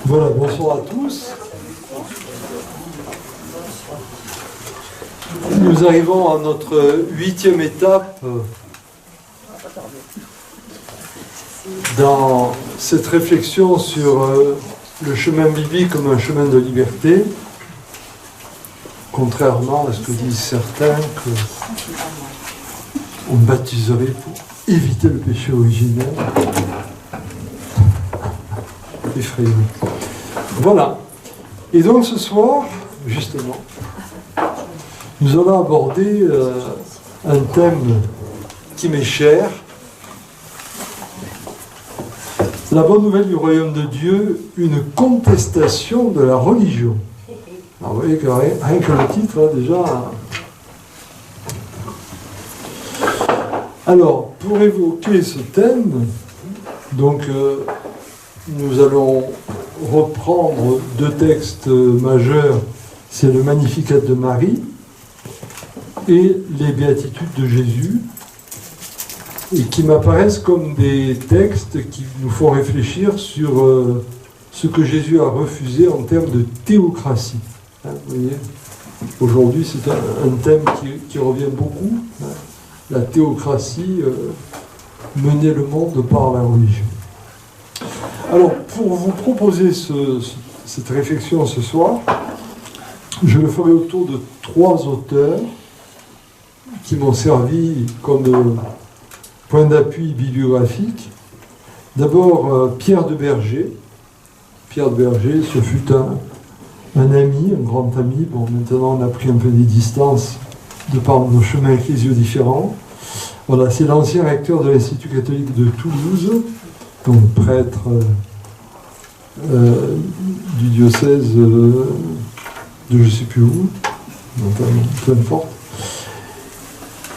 Voilà, bonsoir à tous. Nous arrivons à notre 8e étape dans cette réflexion sur le chemin biblique comme un chemin de liberté, contrairement à ce que disent certains, qu'on baptiserait pour éviter le péché originel. Effrayant. Voilà. Et donc ce soir, justement, nous allons aborder un thème qui m'est cher. La bonne nouvelle du royaume de Dieu, une contestation de la religion. Alors vous voyez que rien que le titre, là, déjà... Alors, pour évoquer ce thème, donc nous allons reprendre deux textes majeurs, c'est le Magnificat de Marie et les Béatitudes de Jésus, et qui m'apparaissent comme des textes qui nous font réfléchir sur ce que Jésus a refusé en termes de théocratie. Hein, vous voyez, aujourd'hui c'est un thème qui revient beaucoup, hein, la théocratie, mener le monde par la religion. Alors, pour vous proposer cette réflexion ce soir, je le ferai autour de trois auteurs qui m'ont servi comme point d'appui bibliographique. D'abord, Pierre de Berger. Pierre de Berger, ce fut un ami, un grand ami. Bon, maintenant, on a pris un peu des distances de par nos chemins ecclésiaux différents. Voilà, c'est l'ancien recteur de l'Institut catholique de Toulouse, donc prêtre du diocèse de je ne sais plus où, peu importe,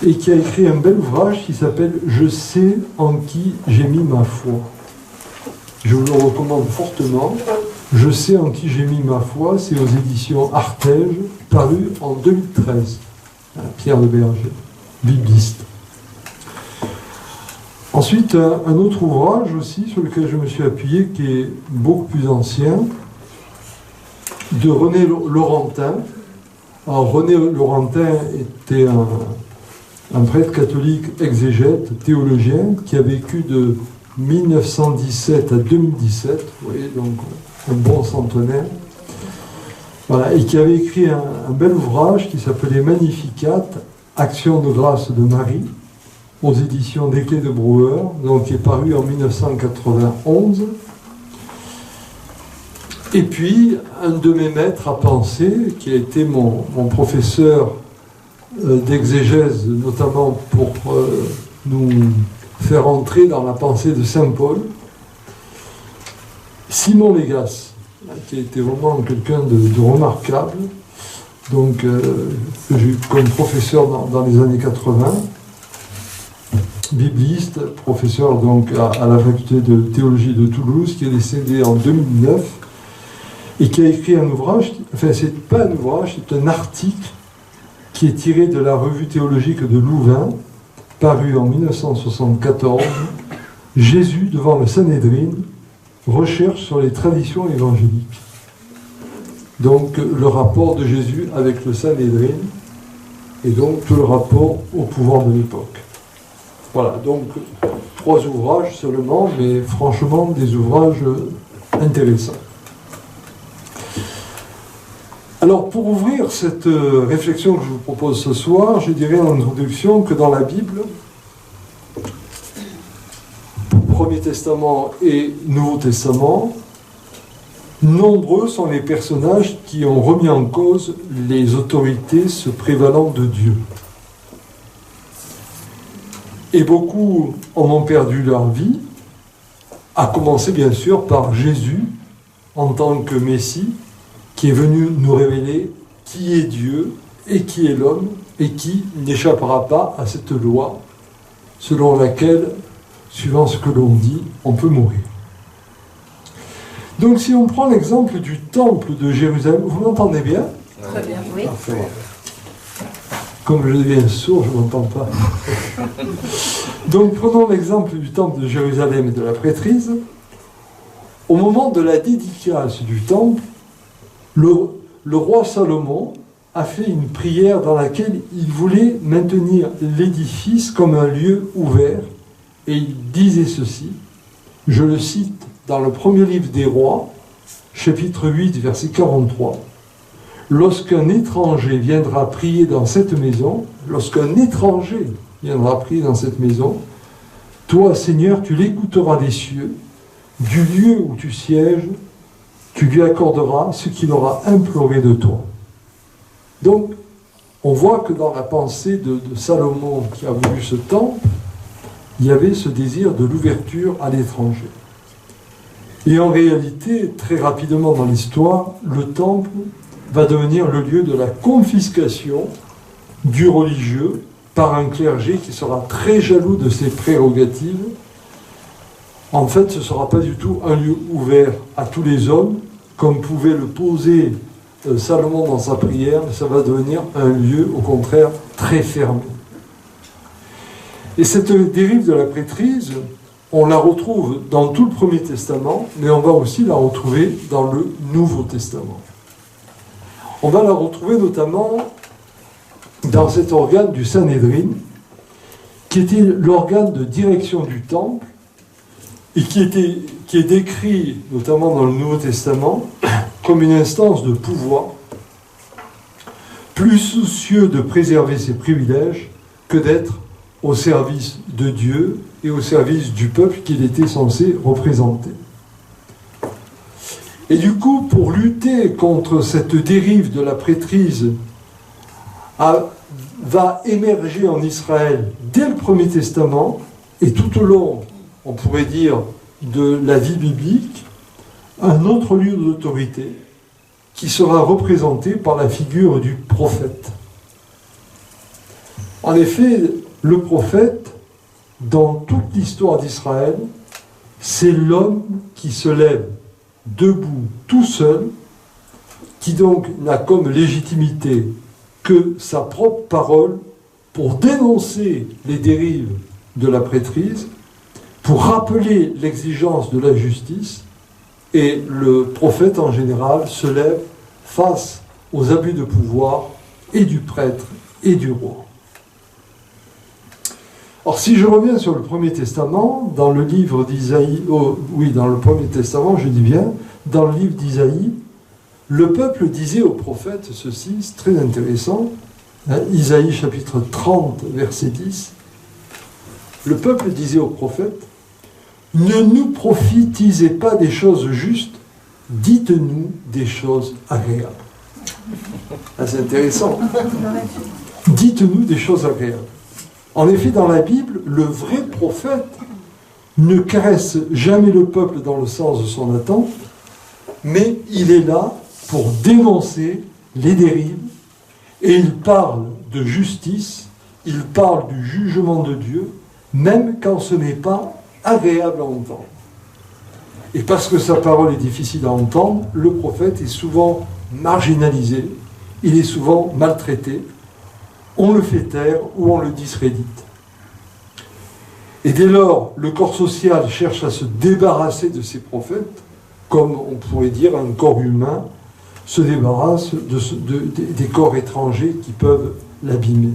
et qui a écrit un bel ouvrage qui s'appelle « Je sais en qui j'ai mis ma foi ». Je vous le recommande fortement. « Je sais en qui j'ai mis ma foi », c'est aux éditions Artege, paru en 2013. Pierre de Berger, bibliste. Ensuite, un autre ouvrage aussi sur lequel je me suis appuyé, qui est beaucoup plus ancien, de René Laurentin. Alors, René Laurentin était un prêtre catholique exégète, théologien, qui a vécu de 1917 à 2017, vous voyez, donc un bon centenaire. Voilà, et qui avait écrit un bel ouvrage qui s'appelait Magnificat, Action de grâce de Marie, aux éditions des Clés de Brouwer, donc qui est paru en 1991. Et puis, un de mes maîtres à penser, qui a été mon professeur d'exégèse, notamment pour nous faire entrer dans la pensée de Saint Paul, Simon Légas, qui a été vraiment quelqu'un de remarquable, donc que j'ai eu comme professeur dans les années 80, bibliste, professeur donc à la faculté de théologie de Toulouse, qui est décédé en 2009, et qui a écrit un ouvrage, enfin c'est pas un ouvrage, c'est un article qui est tiré de la revue théologique de Louvain, paru en 1974, Jésus devant le Sanhédrin, recherche sur les traditions évangéliques. Donc le rapport de Jésus avec le Sanhédrin, et donc tout le rapport au pouvoir de l'époque. Voilà, donc 3 ouvrages seulement, mais franchement des ouvrages intéressants. Alors pour ouvrir cette réflexion que je vous propose ce soir, je dirais en introduction que dans la Bible, Premier Testament et Nouveau Testament, nombreux sont les personnages qui ont remis en cause les autorités se prévalant de Dieu. Et beaucoup en ont perdu leur vie, à commencer bien sûr par Jésus, en tant que Messie, qui est venu nous révéler qui est Dieu et qui est l'homme, et qui n'échappera pas à cette loi, selon laquelle, suivant ce que l'on dit, on peut mourir. Donc si on prend l'exemple du temple de Jérusalem, vous m'entendez bien ? Très bien, oui. Parfait. Comme je deviens sourd, je ne m'entends pas. Donc prenons l'exemple du temple de Jérusalem et de la prêtrise. au moment de la dédicace du temple, le roi Salomon a fait une prière dans laquelle il voulait maintenir l'édifice comme un lieu ouvert, et il disait ceci, je le cite dans le premier livre des rois, chapitre 8, verset 43. Lorsqu'un étranger viendra prier dans cette maison, toi, Seigneur, tu l'écouteras des cieux, du lieu où tu sièges, tu lui accorderas ce qu'il aura imploré de toi. Donc, on voit que dans la pensée de Salomon qui a voulu ce temple, il y avait ce désir de l'ouverture à l'étranger. Et en réalité, très rapidement dans l'histoire, le temple va devenir le lieu de la confiscation du religieux par un clergé qui sera très jaloux de ses prérogatives. En fait, ce ne sera pas du tout un lieu ouvert à tous les hommes, comme pouvait le poser Salomon dans sa prière, mais ça va devenir un lieu, au contraire, très fermé. Et cette dérive de la prêtrise, on la retrouve dans tout le Premier Testament, mais on va aussi la retrouver dans le Nouveau Testament. On va la retrouver notamment dans cet organe du Sanhédrin, qui était l'organe de direction du temple, et qui est décrit, notamment dans le Nouveau Testament, comme une instance de pouvoir, plus soucieux de préserver ses privilèges que d'être au service de Dieu et au service du peuple qu'il était censé représenter. Et du coup, pour lutter contre cette dérive de la prêtrise, va émerger en Israël, dès le Premier Testament, et tout au long, on pourrait dire, de la vie biblique, un autre lieu d'autorité qui sera représenté par la figure du prophète. En effet, le prophète, dans toute l'histoire d'Israël, c'est l'homme qui se lève debout tout seul, qui donc n'a comme légitimité que sa propre parole pour dénoncer les dérives de la prêtrise, pour rappeler l'exigence de la justice, et le prophète en général se lève face aux abus de pouvoir et du prêtre et du roi. Or, si je reviens sur le Premier Testament, dans le livre d'Isaïe, dans le Premier Testament, je dis bien, dans le livre d'Isaïe, le peuple disait au prophète ceci, c'est très intéressant, Isaïe chapitre 30, verset 10, le peuple disait au prophète, « Ne nous prophétisez pas des choses justes, dites-nous des choses agréables. » C'est intéressant. Dites-nous des choses agréables. En effet, dans la Bible, le vrai prophète ne caresse jamais le peuple dans le sens de son attente, mais il est là pour dénoncer les dérives, et il parle de justice, il parle du jugement de Dieu, même quand ce n'est pas agréable à entendre. Et parce que sa parole est difficile à entendre, le prophète est souvent marginalisé, il est souvent maltraité, on le fait taire ou on le discrédite. Et dès lors, le corps social cherche à se débarrasser de ces prophètes, comme on pourrait dire un corps humain se débarrasse des corps étrangers qui peuvent l'abîmer.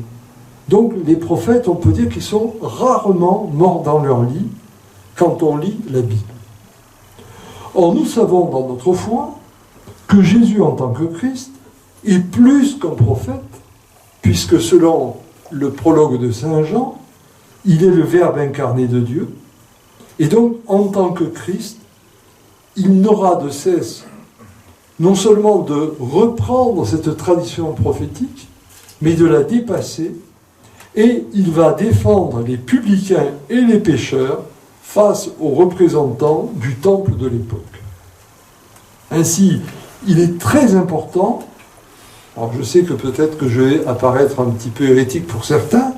Donc les prophètes, on peut dire qu'ils sont rarement morts dans leur lit quand on lit la Bible. Or, nous savons dans notre foi que Jésus en tant que Christ est plus qu'un prophète, puisque selon le prologue de Saint Jean, il est le Verbe incarné de Dieu, et donc en tant que Christ, il n'aura de cesse non seulement de reprendre cette tradition prophétique, mais de la dépasser, et il va défendre les publicains et les pécheurs face aux représentants du temple de l'époque. Ainsi, il est très important, alors je sais que peut-être que je vais apparaître un petit peu hérétique pour certains,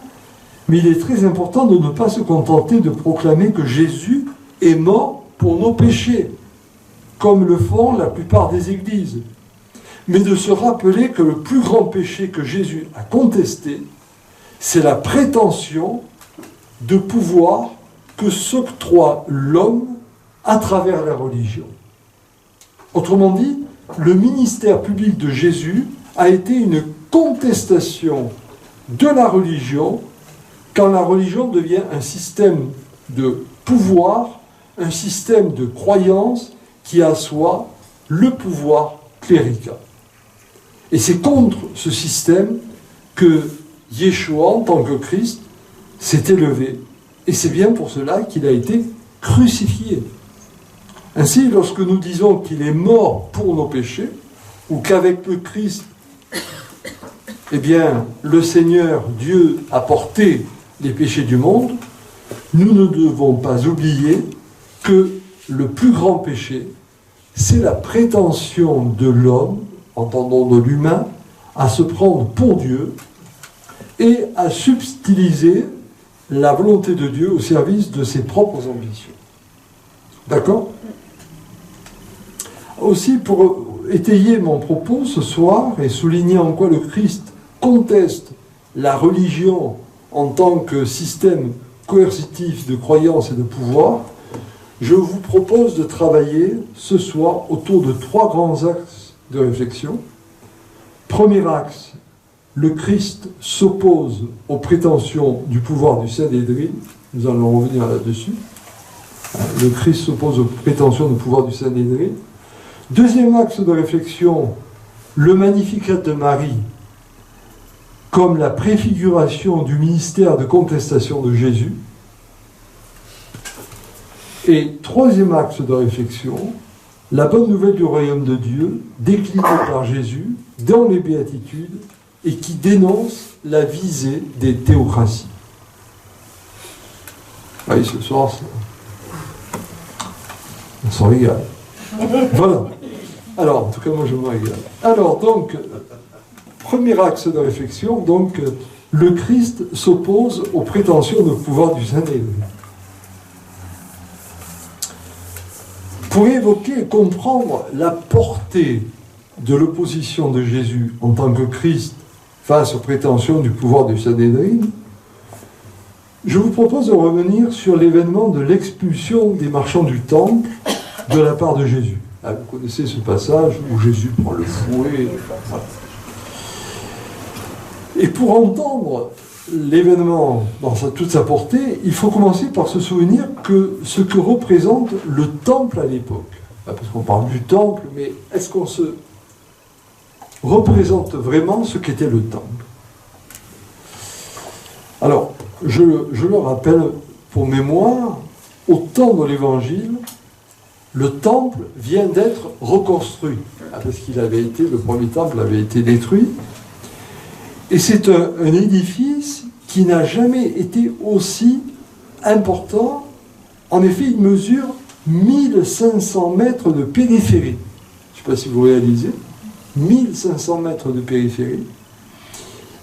mais il est très important de ne pas se contenter de proclamer que Jésus est mort pour nos péchés, comme le font la plupart des églises, mais de se rappeler que le plus grand péché que Jésus a contesté, c'est la prétention de pouvoir que s'octroie l'homme à travers la religion. Autrement dit, le ministère public de Jésus a été une contestation de la religion quand la religion devient un système de pouvoir, un système de croyance qui assoit le pouvoir clérical. Et c'est contre ce système que Yeshua, en tant que Christ, s'est élevé. Et c'est bien pour cela qu'il a été crucifié. Ainsi, lorsque nous disons qu'il est mort pour nos péchés, ou qu'avec le Christ, eh bien, le Seigneur, Dieu, a porté les péchés du monde, nous ne devons pas oublier que le plus grand péché, c'est la prétention de l'homme, entendons de l'humain, à se prendre pour Dieu et à subtiliser la volonté de Dieu au service de ses propres ambitions. D'accord ? Aussi, pour étayer mon propos ce soir et souligner en quoi le Christ conteste la religion en tant que système coercitif de croyance et de pouvoir, je vous propose de travailler ce soir autour de 3 grands axes de réflexion. Premier axe, le Christ s'oppose aux prétentions du pouvoir du Sanhédrin. Nous allons revenir là-dessus. Le Christ s'oppose aux prétentions du pouvoir du Sanhédrin. Deuxième axe de réflexion, le Magnificat de Marie comme la préfiguration du ministère de contestation de Jésus. Et troisième axe de réflexion, la bonne nouvelle du royaume de Dieu, déclinée par Jésus dans les béatitudes et qui dénonce la visée des théocraties. Oui, ce soir, on s'en régale. Voilà. Alors, en tout cas, moi, je me régale. Alors, donc, premier axe de réflexion, donc, le Christ s'oppose aux prétentions de pouvoir du Sanhédrin. Pour évoquer et comprendre la portée de l'opposition de Jésus en tant que Christ face aux prétentions du pouvoir du Sanhédrin, je vous propose de revenir sur l'événement de l'expulsion des marchands du temple de la part de Jésus. Ah, vous connaissez ce passage où Jésus prend le fouet. Voilà. Et pour entendre l'événement dans toute sa portée, il faut commencer par se souvenir que ce que représente le temple à l'époque. Parce qu'on parle du temple, mais est-ce qu'on se représente vraiment ce qu'était le temple? Alors, je le rappelle pour mémoire, au temps de l'Évangile, le temple vient d'être reconstruit, parce qu'il avait été, le premier temple avait été détruit, et c'est un édifice qui n'a jamais été aussi important. En effet, il mesure 1500 mètres de périphérie. Je ne sais pas si vous réalisez, 1500 mètres de périphérie.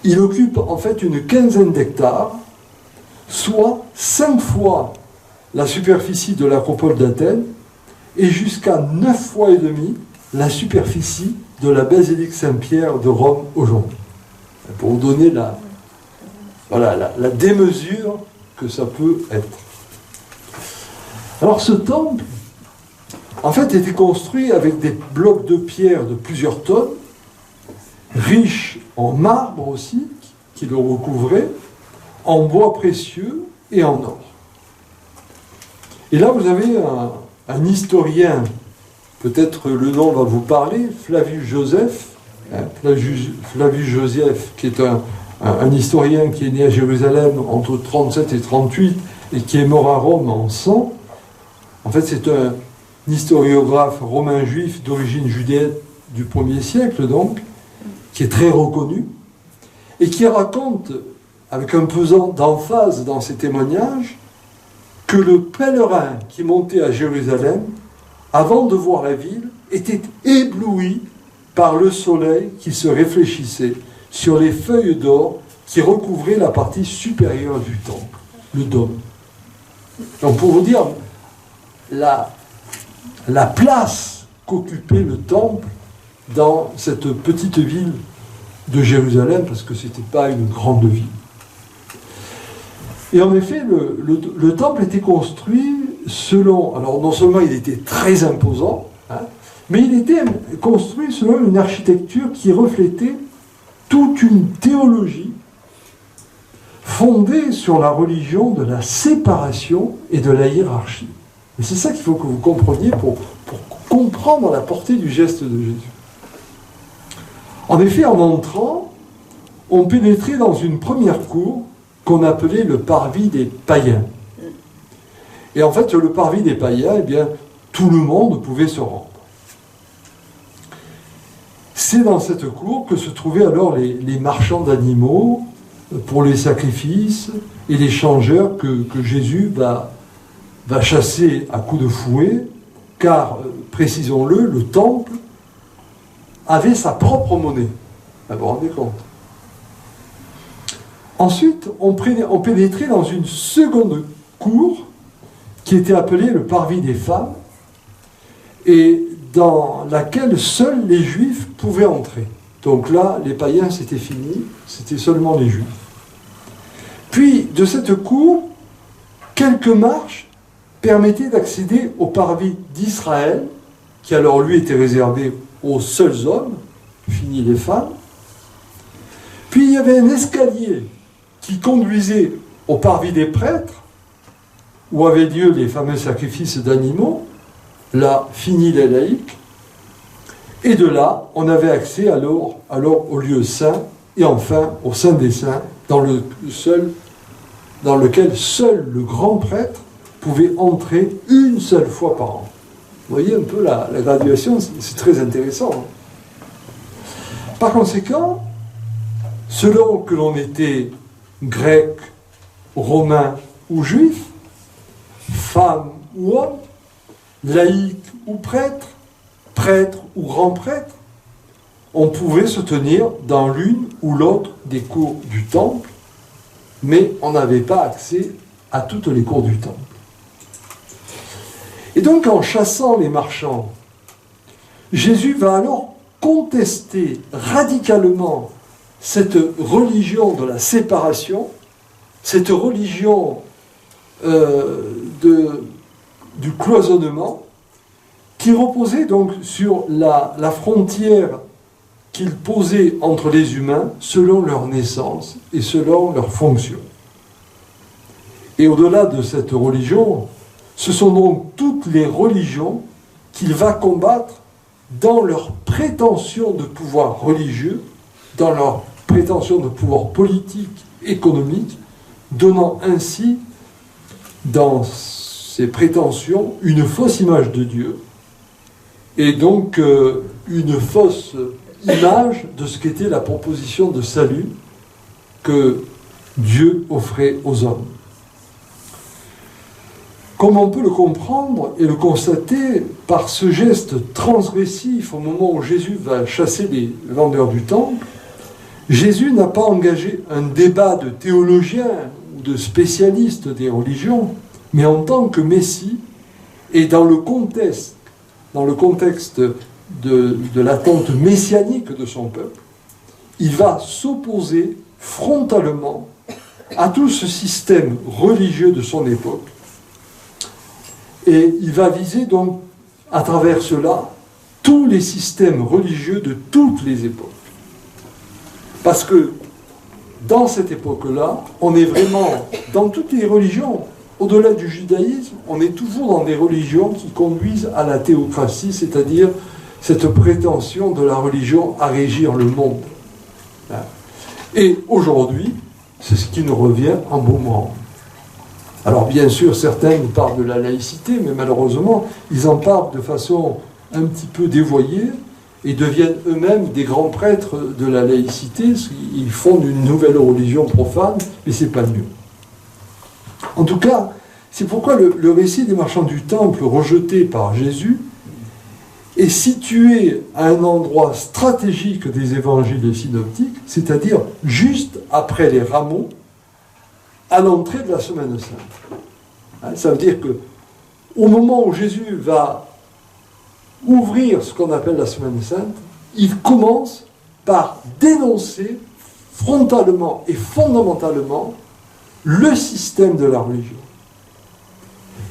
Il occupe en fait une quinzaine d'hectares, soit 5 fois la superficie de l'acropole d'Athènes et jusqu'à 9 fois et demi la superficie de la basilique Saint-Pierre de Rome aujourd'hui. Pour vous donner la démesure que ça peut être. Alors ce temple, en fait, était construit avec des blocs de pierre de plusieurs tonnes, riches en marbre aussi, qui le recouvraient, en bois précieux et en or. Et là, vous avez un historien, peut-être le nom va vous parler, Flavius Joseph, Flavius Joseph, qui est un historien qui est né à Jérusalem entre 37 et 38 et qui est mort à Rome en 100. En fait, c'est un historiographe romain juif d'origine judéenne du 1er siècle, donc, qui est très reconnu, et qui raconte, avec un pesant d'emphase dans ses témoignages, que le pèlerin qui montait à Jérusalem, avant de voir la ville, était ébloui par le soleil qui se réfléchissait sur les feuilles d'or qui recouvraient la partie supérieure du temple, le dôme. Donc pour vous dire la place qu'occupait le temple dans cette petite ville de Jérusalem, parce que ce n'était pas une grande ville. Et en effet, le temple était construit selon... Alors non seulement il était très imposant, Mais il était construit selon une architecture qui reflétait toute une théologie fondée sur la religion de la séparation et de la hiérarchie. Et c'est ça qu'il faut que vous compreniez pour comprendre la portée du geste de Jésus. En effet, en entrant, on pénétrait dans une première cour qu'on appelait le parvis des païens. Et en fait, le parvis des païens, eh bien, tout le monde pouvait se rendre. C'est dans cette cour que se trouvaient alors les marchands d'animaux pour les sacrifices et les changeurs que Jésus va chasser à coups de fouet, car, précisons-le, le temple avait sa propre monnaie. Vous vous rendez compte? Ensuite, on pénétrait dans une seconde cour qui était appelée le parvis des femmes et dans laquelle seuls les Juifs pouvaient entrer. Donc là, les païens, c'était fini, c'était seulement les Juifs. Puis, de cette cour, quelques marches permettaient d'accéder au parvis d'Israël, qui alors lui était réservé aux seuls hommes, fini les femmes. Puis il y avait un escalier qui conduisait au parvis des prêtres, où avaient lieu les fameux sacrifices d'animaux, là, fini les laïcs, et de là, on avait accès alors au lieu saint, et enfin au Saint des Saints, dans lequel seul le grand prêtre pouvait entrer une seule fois par an. Vous voyez un peu la graduation, c'est très intéressant. Hein. Par conséquent, selon que l'on était grec, romain ou juif, femme ou homme, laïc ou prêtre, prêtre ou grand prêtre, on pouvait se tenir dans l'une ou l'autre des cours du temple, mais on n'avait pas accès à toutes les cours du temple. Et donc, en chassant les marchands, Jésus va alors contester radicalement cette religion de la séparation, cette religion du cloisonnement, qui reposait donc sur la frontière qu'il posait entre les humains selon leur naissance et selon leur fonction. Et au-delà de cette religion, ce sont donc toutes les religions qu'il va combattre dans leur prétention de pouvoir religieux, dans leur prétention de pouvoir politique, économique, donnant ainsi, dans ces prétentions, une fausse image de Dieu, et donc une fausse image de ce qu'était la proposition de salut que Dieu offrait aux hommes. Comme on peut le comprendre et le constater par ce geste transgressif au moment où Jésus va chasser les vendeurs du temple, Jésus n'a pas engagé un débat de théologiens ou de spécialistes des religions, mais en tant que Messie et dans le contexte de l'attente messianique de son peuple, il va s'opposer frontalement à tout ce système religieux de son époque. Et il va viser donc, à travers cela, tous les systèmes religieux de toutes les époques. Parce que, dans cette époque-là, on est vraiment, dans toutes les religions, au-delà du judaïsme, on est toujours dans des religions qui conduisent à la théocratie, c'est-à-dire cette prétention de la religion à régir le monde. Et aujourd'hui, c'est ce qui nous revient en boomerang. Alors bien sûr, certains nous parlent de la laïcité, mais malheureusement, ils en parlent de façon un petit peu dévoyée et deviennent eux-mêmes des grands prêtres de la laïcité. Ils fondent une nouvelle religion profane, mais c'est pas mieux. En tout cas, c'est pourquoi le récit des marchands du temple rejeté par Jésus est situé à un endroit stratégique des évangiles synoptiques, c'est-à-dire juste après les rameaux, à l'entrée de la Semaine Sainte. Ça veut dire que au moment où Jésus va ouvrir ce qu'on appelle la Semaine Sainte, il commence par dénoncer frontalement et fondamentalement le système de la religion.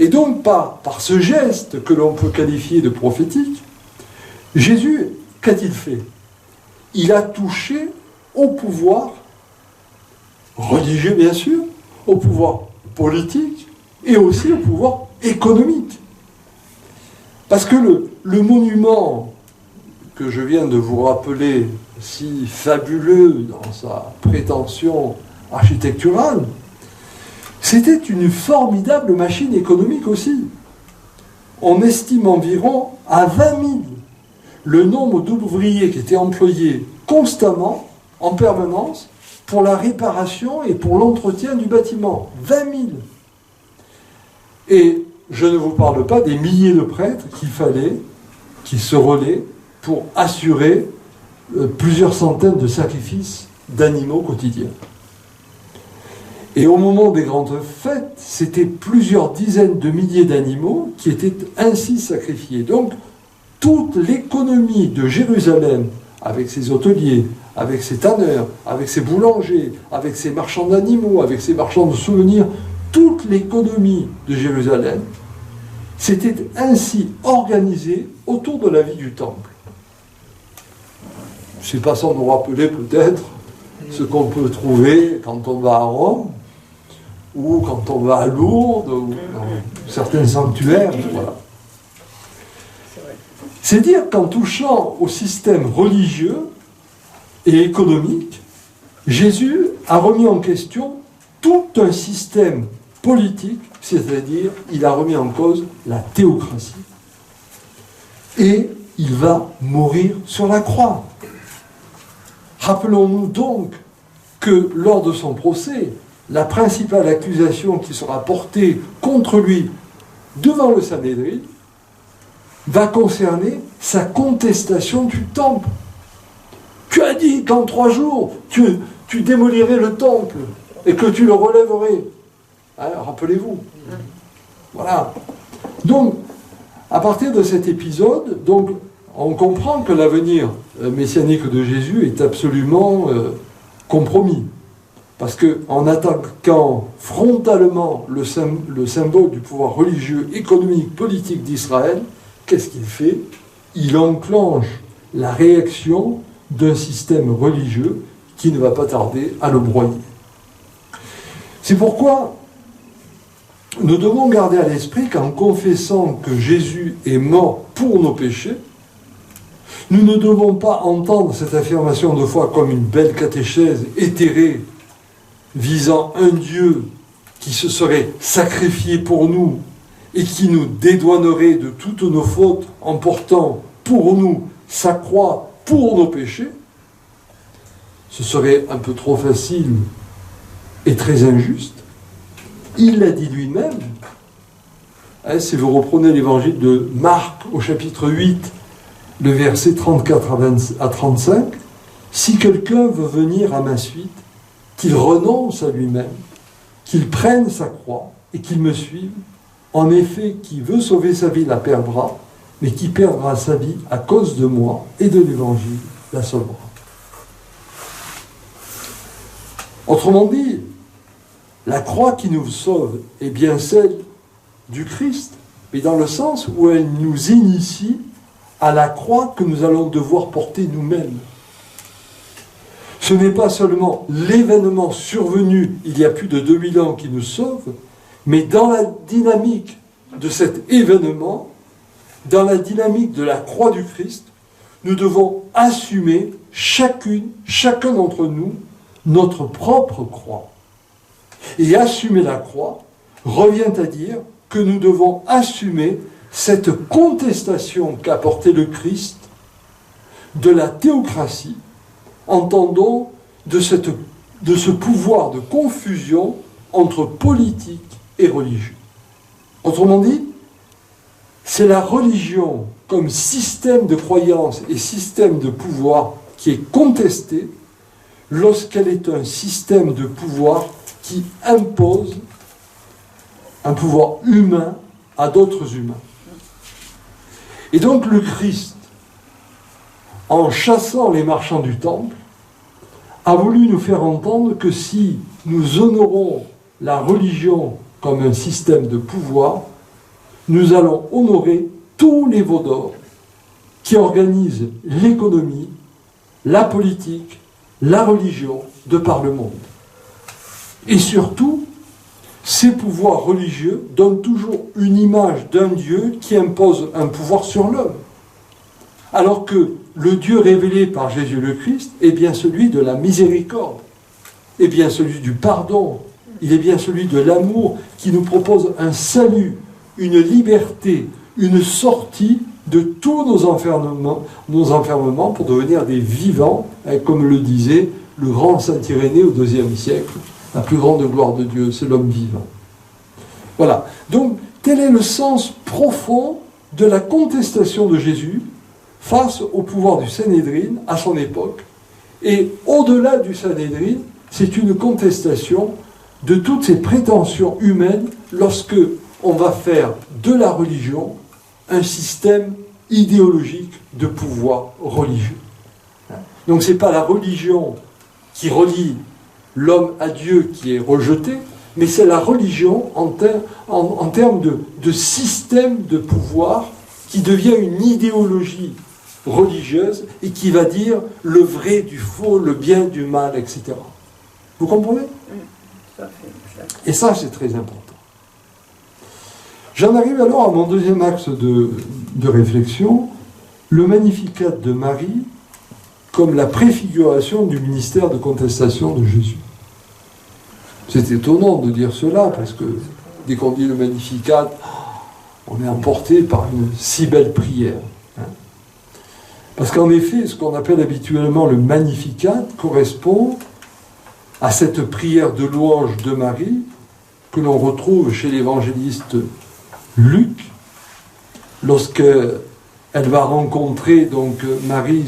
Et donc par ce geste que l'on peut qualifier de prophétique, Jésus, qu'a-t-il fait? Il a touché au pouvoir religieux, bien sûr, au pouvoir politique et aussi au pouvoir économique. Parce que le monument que je viens de vous rappeler, si fabuleux dans sa prétention architecturale, c'était une formidable machine économique aussi. On estime environ à 20 000 le nombre d'ouvriers qui étaient employés constamment, en permanence, pour la réparation et pour l'entretien du bâtiment. 20 000. Et je ne vous parle pas des milliers de prêtres qu'il fallait, qui se relaient pour assurer plusieurs centaines de sacrifices d'animaux quotidiens. Et au moment des grandes fêtes, c'était plusieurs dizaines de milliers d'animaux qui étaient ainsi sacrifiés. Donc, toute l'économie de Jérusalem, avec ses hôteliers, avec ses tanneurs, avec ses boulangers, avec ses marchands d'animaux, avec ses marchands de souvenirs, toute l'économie de Jérusalem s'était ainsi organisée autour de la vie du temple. C'est pas sans nous rappeler peut-être ce qu'on peut trouver quand on va à Rome, ou quand on va à Lourdes, ou dans certains sanctuaires, voilà. C'est dire qu'en touchant au système religieux et économique, Jésus a remis en question tout un système politique, c'est-à-dire il a remis en cause la théocratie. Et il va mourir sur la croix. Rappelons-nous donc que lors de son procès, la principale accusation qui sera portée contre lui devant le Sanhédrin va concerner sa contestation du temple. Tu as dit qu'en 3 jours, tu démolirais le temple et que tu le relèverais. Hein, rappelez-vous. Voilà. Donc, à partir de cet épisode, donc, on comprend que l'avenir messianique de Jésus est absolument compromis. Parce qu'en attaquant frontalement le symbole du pouvoir religieux, économique, politique d'Israël, qu'est-ce qu'il fait? Il enclenche la réaction d'un système religieux qui ne va pas tarder à le broyer. C'est pourquoi nous devons garder à l'esprit qu'en confessant que Jésus est mort pour nos péchés, nous ne devons pas entendre cette affirmation de foi comme une belle catéchèse éthérée visant un Dieu qui se serait sacrifié pour nous et qui nous dédouanerait de toutes nos fautes en portant pour nous sa croix pour nos péchés. Ce serait un peu trop facile et très injuste. Il l'a dit lui-même. Hein, si vous reprenez l'évangile de Marc au chapitre 8, le verset 34 à 35, « Si quelqu'un veut venir à ma suite, qu'il renonce à lui-même, qu'il prenne sa croix et qu'il me suive. En effet, qui veut sauver sa vie la perdra, mais qui perdra sa vie à cause de moi et de l'Évangile la sauvera. » Autrement dit, la croix qui nous sauve est bien celle du Christ, mais dans le sens où elle nous initie à la croix que nous allons devoir porter nous-mêmes. Ce n'est pas seulement l'événement survenu il y a plus de 2000 ans qui nous sauve, mais dans la dynamique de cet événement, dans la dynamique de la croix du Christ, nous devons assumer chacun d'entre nous, notre propre croix. Et assumer la croix revient à dire que nous devons assumer cette contestation qu'a portée le Christ de la théocratie, entendons de ce pouvoir de confusion entre politique et religieux. Autrement dit, c'est la religion comme système de croyance et système de pouvoir qui est contestée lorsqu'elle est un système de pouvoir qui impose un pouvoir humain à d'autres humains. Et donc le Christ, en chassant les marchands du temple, a voulu nous faire entendre que si nous honorons la religion comme un système de pouvoir, nous allons honorer tous les veaux d'or qui organise l'économie, la politique, la religion de par le monde. Et surtout, ces pouvoirs religieux donnent toujours une image d'un Dieu qui impose un pouvoir sur l'homme. Alors que le Dieu révélé par Jésus le Christ est bien celui de la miséricorde, est bien celui du pardon, il est bien celui de l'amour qui nous propose un salut, une liberté, une sortie de tous nos enfermements pour devenir des vivants, comme le disait le grand saint Irénée au IIe siècle. La plus grande gloire de Dieu, c'est l'homme vivant. Voilà. Donc, tel est le sens profond de la contestation de Jésus face au pouvoir du Sanhédrin à son époque. Et au-delà du Sanhédrin, c'est une contestation de toutes ces prétentions humaines lorsque on va faire de la religion un système idéologique de pouvoir religieux. Donc ce n'est pas la religion qui relie l'homme à Dieu qui est rejeté, mais c'est la religion en termes de système de pouvoir qui devient une idéologie religieuse et qui va dire le vrai du faux, le bien du mal, etc. Vous comprenez ? Et ça, c'est très important. J'en arrive alors à mon deuxième axe de réflexion, le Magnificat de Marie comme la préfiguration du ministère de contestation de Jésus. C'est étonnant de dire cela, parce que dès qu'on dit le Magnificat, on est emporté par une si belle prière. Parce qu'en effet, ce qu'on appelle habituellement le Magnificat correspond à cette prière de louange de Marie que l'on retrouve chez l'évangéliste Luc, lorsqu'elle va rencontrer donc Marie,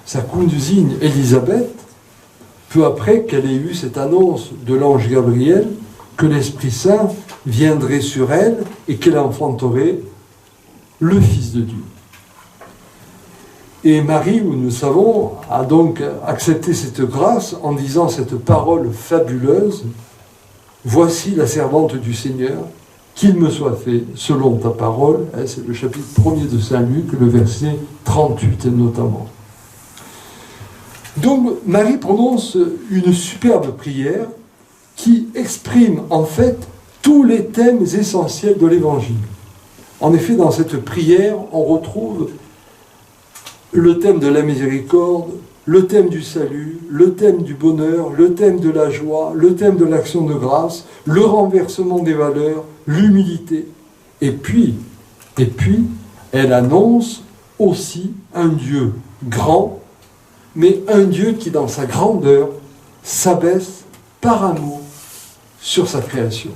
sa cousine Élisabeth, peu après qu'elle ait eu cette annonce de l'ange Gabriel que l'Esprit Saint viendrait sur elle et qu'elle enfanterait le Fils de Dieu. Et Marie, nous le savons, a donc accepté cette grâce en disant cette parole fabuleuse: « Voici la servante du Seigneur, qu'il me soit fait selon ta parole. » C'est le chapitre 1er de Saint Luc, le verset 38 notamment. Donc Marie prononce une superbe prière qui exprime en fait tous les thèmes essentiels de l'Évangile. En effet, dans cette prière, on retrouve le thème de la miséricorde, le thème du salut, le thème du bonheur, le thème de la joie, le thème de l'action de grâce, le renversement des valeurs, l'humilité. Et puis, elle annonce aussi un Dieu grand, mais un Dieu qui, dans sa grandeur, s'abaisse par amour sur sa création.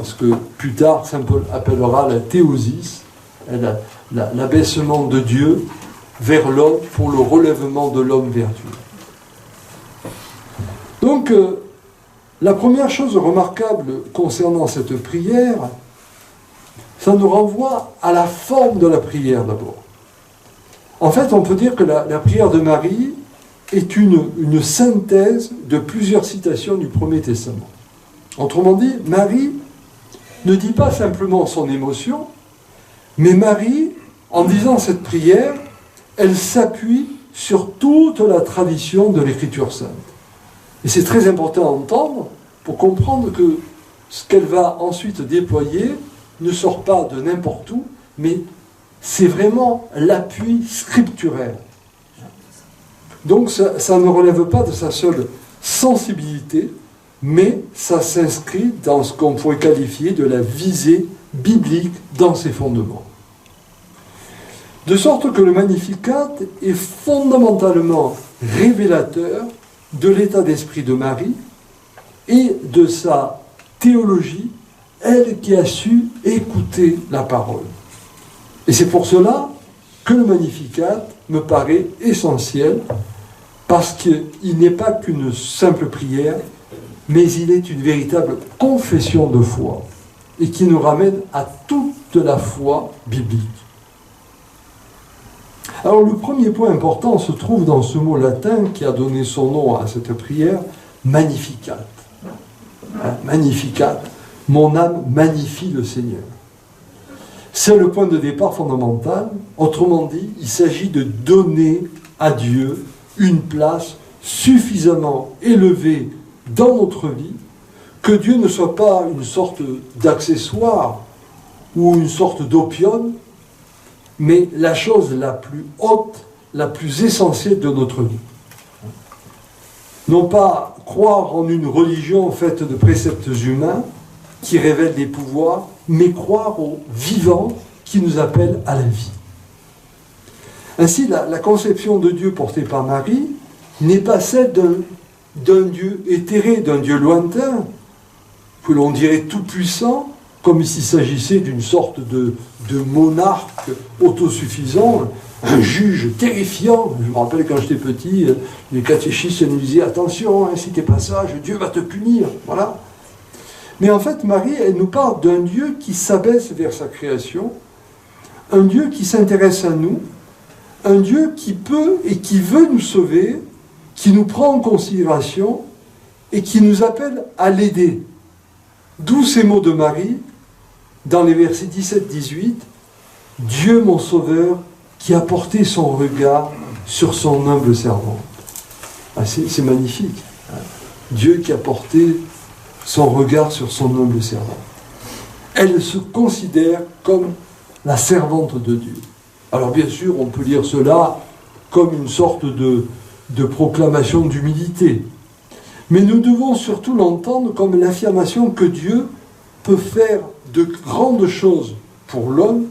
Ce que plus tard Saint Paul appellera la théosis, l'abaissement de Dieu vers l'homme pour le relèvement de l'homme vers Dieu. Donc, la première chose remarquable concernant cette prière, ça nous renvoie à la forme de la prière d'abord. En fait, on peut dire que la prière de Marie est une synthèse de plusieurs citations du Premier Testament. Autrement dit, Marie ne dit pas simplement son émotion, mais Marie, en disant cette prière, elle s'appuie sur toute la tradition de l'Écriture sainte. Et c'est très important à entendre pour comprendre que ce qu'elle va ensuite déployer ne sort pas de n'importe où, mais c'est vraiment l'appui scripturaire. Donc ça ne relève pas de sa seule sensibilité, mais ça s'inscrit dans ce qu'on pourrait qualifier de la visée biblique dans ses fondements. De sorte que le Magnificat est fondamentalement révélateur de l'état d'esprit de Marie et de sa théologie, elle qui a su écouter la parole. Et c'est pour cela que le Magnificat me paraît essentiel, parce qu'il n'est pas qu'une simple prière, mais il est une véritable confession de foi, et qui nous ramène à toute la foi biblique. Alors le premier point important se trouve dans ce mot latin qui a donné son nom à cette prière, Magnificat. Magnificat, mon âme magnifie le Seigneur. C'est le point de départ fondamental. Autrement dit, il s'agit de donner à Dieu une place suffisamment élevée dans notre vie, que Dieu ne soit pas une sorte d'accessoire ou une sorte d'opium, mais la chose la plus haute, la plus essentielle de notre vie. Non pas croire en une religion faite de préceptes humains qui révèlent des pouvoirs, mais croire au vivant qui nous appelle à la vie. Ainsi, la conception de Dieu portée par Marie n'est pas celle d'un Dieu éthéré, d'un Dieu lointain, que l'on dirait tout-puissant, comme s'il s'agissait d'une sorte de monarque autosuffisant, un juge terrifiant. Je me rappelle quand j'étais petit, les catéchistes nous disaient « Attention, si tu n'es pas sage, Dieu va te punir. » Voilà. Mais en fait, Marie, elle nous parle d'un Dieu qui s'abaisse vers sa création, un Dieu qui s'intéresse à nous, un Dieu qui peut et qui veut nous sauver, qui nous prend en considération et qui nous appelle à l'aider. D'où ces mots de Marie, dans les versets 17-18, « Dieu mon sauveur, qui a porté son regard sur son humble servante. » C'est magnifique. Dieu qui a porté son regard sur son humble servante. Elle se considère comme la servante de Dieu. Alors bien sûr, on peut lire cela comme une sorte de proclamation d'humilité. Mais nous devons surtout l'entendre comme l'affirmation que Dieu peut faire de grandes choses pour l'homme,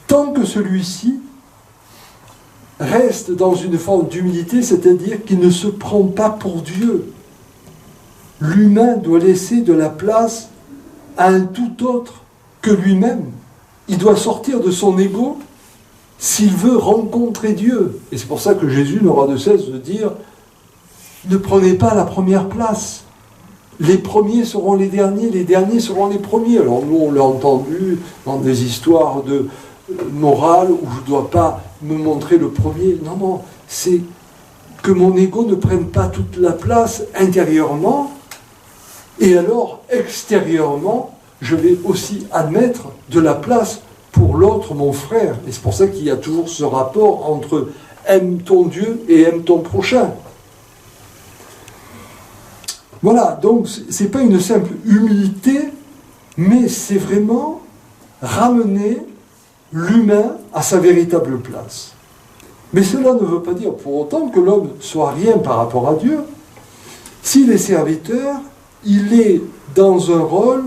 tant que celui-ci reste dans une forme d'humilité, c'est-à-dire qu'il ne se prend pas pour Dieu. L'humain doit laisser de la place à un tout autre que lui-même. Il doit sortir de son ego s'il veut rencontrer Dieu. Et c'est pour ça que Jésus n'aura de cesse de dire « Ne prenez pas la première place. Les premiers seront les derniers seront les premiers. » Alors nous, on l'a entendu dans des histoires de morale où je ne dois pas me montrer le premier. Non, non, c'est que mon ego ne prenne pas toute la place intérieurement, et alors extérieurement, je vais aussi admettre de la place pour l'autre, mon frère. Et c'est pour ça qu'il y a toujours ce rapport entre aime ton Dieu et aime ton prochain. Voilà, donc ce n'est pas une simple humilité, mais c'est vraiment ramener l'humain à sa véritable place. Mais cela ne veut pas dire pour autant que l'homme soit rien par rapport à Dieu. S'il est serviteur, il est dans un rôle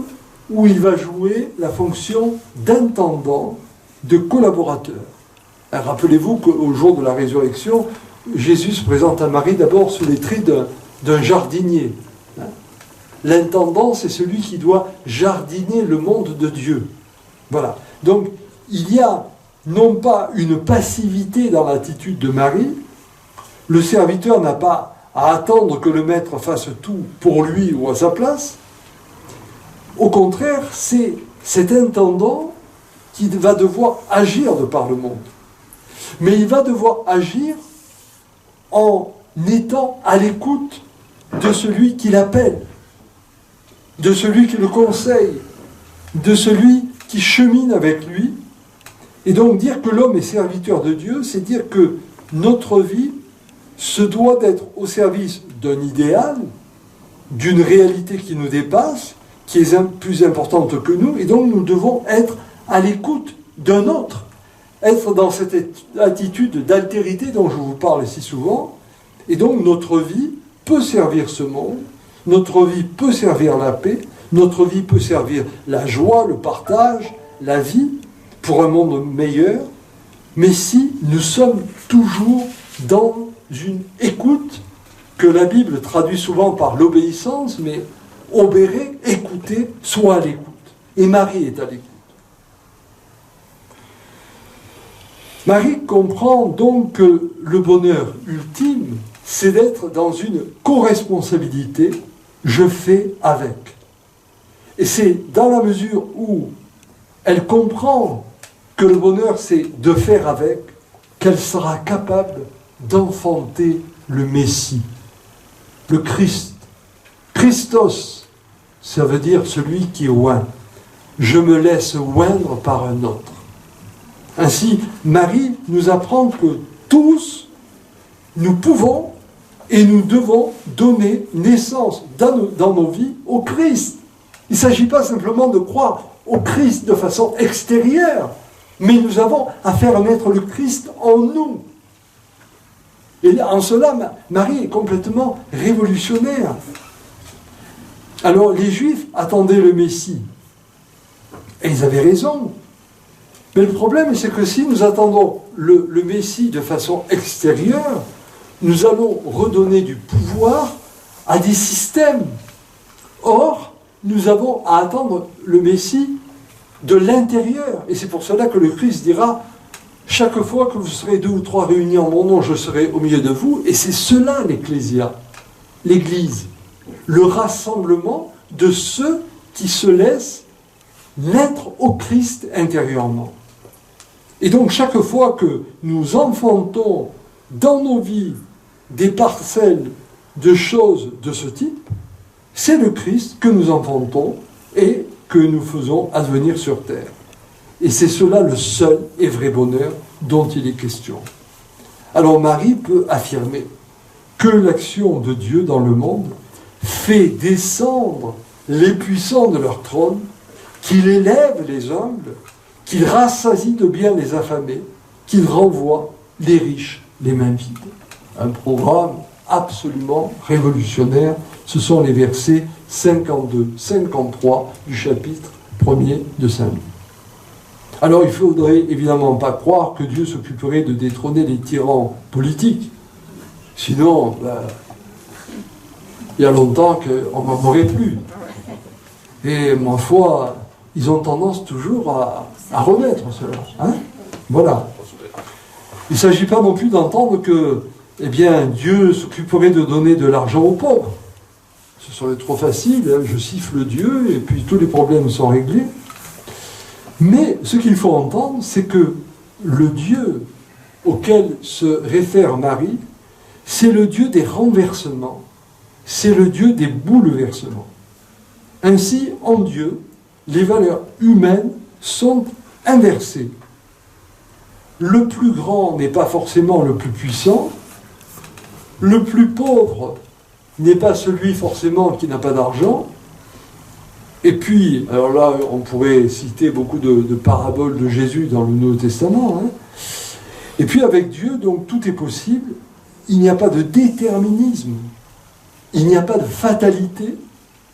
où il va jouer la fonction d'intendant, de collaborateur. Rappelez-vous qu'au jour de la résurrection, Jésus se présente à Marie d'abord sous les traits d'un jardinier. L'intendant, c'est celui qui doit jardiner le monde de Dieu. Voilà. Donc, il y a non pas une passivité dans l'attitude de Marie, le serviteur n'a pas à attendre que le maître fasse tout pour lui ou à sa place. Au contraire, c'est cet intendant qui va devoir agir de par le monde. Mais il va devoir agir en étant à l'écoute de celui qui l'appelle, de celui qui le conseille, de celui qui chemine avec lui. Et donc dire que l'homme est serviteur de Dieu, c'est dire que notre vie se doit d'être au service d'un idéal, d'une réalité qui nous dépasse, qui est plus importante que nous, et donc nous devons être à l'écoute d'un autre, être dans cette attitude d'altérité dont je vous parle si souvent, et donc notre vie peut servir ce monde, notre vie peut servir la paix, notre vie peut servir la joie, le partage, la vie, pour un monde meilleur, mais si nous sommes toujours dans une écoute que la Bible traduit souvent par l'obéissance, mais obérer, écouter, soit à l'écoute. Et Marie est à l'écoute. Marie comprend donc que le bonheur ultime, c'est d'être dans une co-responsabilité, je fais avec. Et c'est dans la mesure où elle comprend que le bonheur, c'est de faire avec, qu'elle sera capable d'enfanter le Messie, le Christ. Christos, ça veut dire celui qui est oint. je me laisse oindre par un autre. Ainsi, Marie nous apprend que tous, nous pouvons et nous devons donner naissance dans nos vies au Christ. Il ne s'agit pas simplement de croire au Christ de façon extérieure, mais nous avons à faire naître le Christ en nous. Et en cela, Marie est complètement révolutionnaire. Alors, les Juifs attendaient le Messie. Et ils avaient raison. Mais le problème, c'est que si nous attendons le Messie de façon extérieure, nous allons redonner du pouvoir à des systèmes. Or, nous avons à attendre le Messie de l'intérieur. Et c'est pour cela que le Christ dira, chaque fois que vous serez 2 ou 3 réunis en mon nom, je serai au milieu de vous. Et c'est cela l'Ecclésia, l'Église, le rassemblement de ceux qui se laissent naître au Christ intérieurement. Et donc chaque fois que nous enfantons dans nos vies des parcelles de choses de ce type, c'est le Christ que nous enfantons et que nous faisons advenir sur terre. Et c'est cela le seul et vrai bonheur dont il est question. Alors Marie peut affirmer que l'action de Dieu dans le monde fait descendre les puissants de leur trône, qu'il élève les humbles, qu'il rassasie de bien les affamés, qu'il renvoie les riches les mains vides. Un programme absolument révolutionnaire. Ce sont les versets 52-53 du chapitre 1er de Saint Luc. Alors il ne faudrait évidemment pas croire que Dieu s'occuperait de détrôner les tyrans politiques. Sinon, il y a longtemps qu'on n'en aurait plus. Et ma foi, ils ont tendance toujours à remettre cela. Hein? Voilà. Il ne s'agit pas non plus d'entendre que Dieu s'occuperait de donner de l'argent aux pauvres. Ce serait trop facile, hein? Je siffle Dieu et puis tous les problèmes sont réglés. Mais ce qu'il faut entendre, c'est que le Dieu auquel se réfère Marie, c'est le Dieu des renversements, c'est le Dieu des bouleversements. Ainsi, en Dieu, les valeurs humaines sont inversées. Le plus grand n'est pas forcément le plus puissant, le plus pauvre n'est pas celui forcément qui n'a pas d'argent. Et puis, alors là, on pourrait citer beaucoup de paraboles de Jésus dans le Nouveau Testament. Hein. Et puis avec Dieu, donc tout est possible. Il n'y a pas de déterminisme, il n'y a pas de fatalité,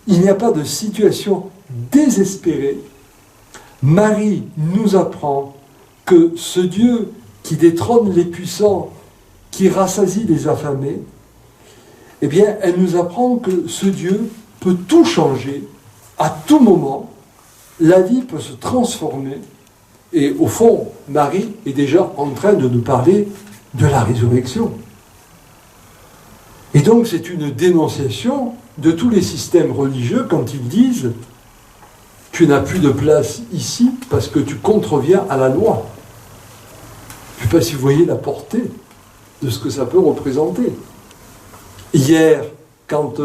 il n'y a pas de situation désespérée. Marie nous apprend que ce Dieu qui détrône les puissants, qui rassasie les affamés, elle nous apprend que ce Dieu peut tout changer. À tout moment, la vie peut se transformer. Et au fond, Marie est déjà en train de nous parler de la résurrection. Et donc, c'est une dénonciation de tous les systèmes religieux quand ils disent « Tu n'as plus de place ici parce que tu contreviens à la loi. » Je ne sais pas si vous voyez la portée de ce que ça peut représenter. Hier, quand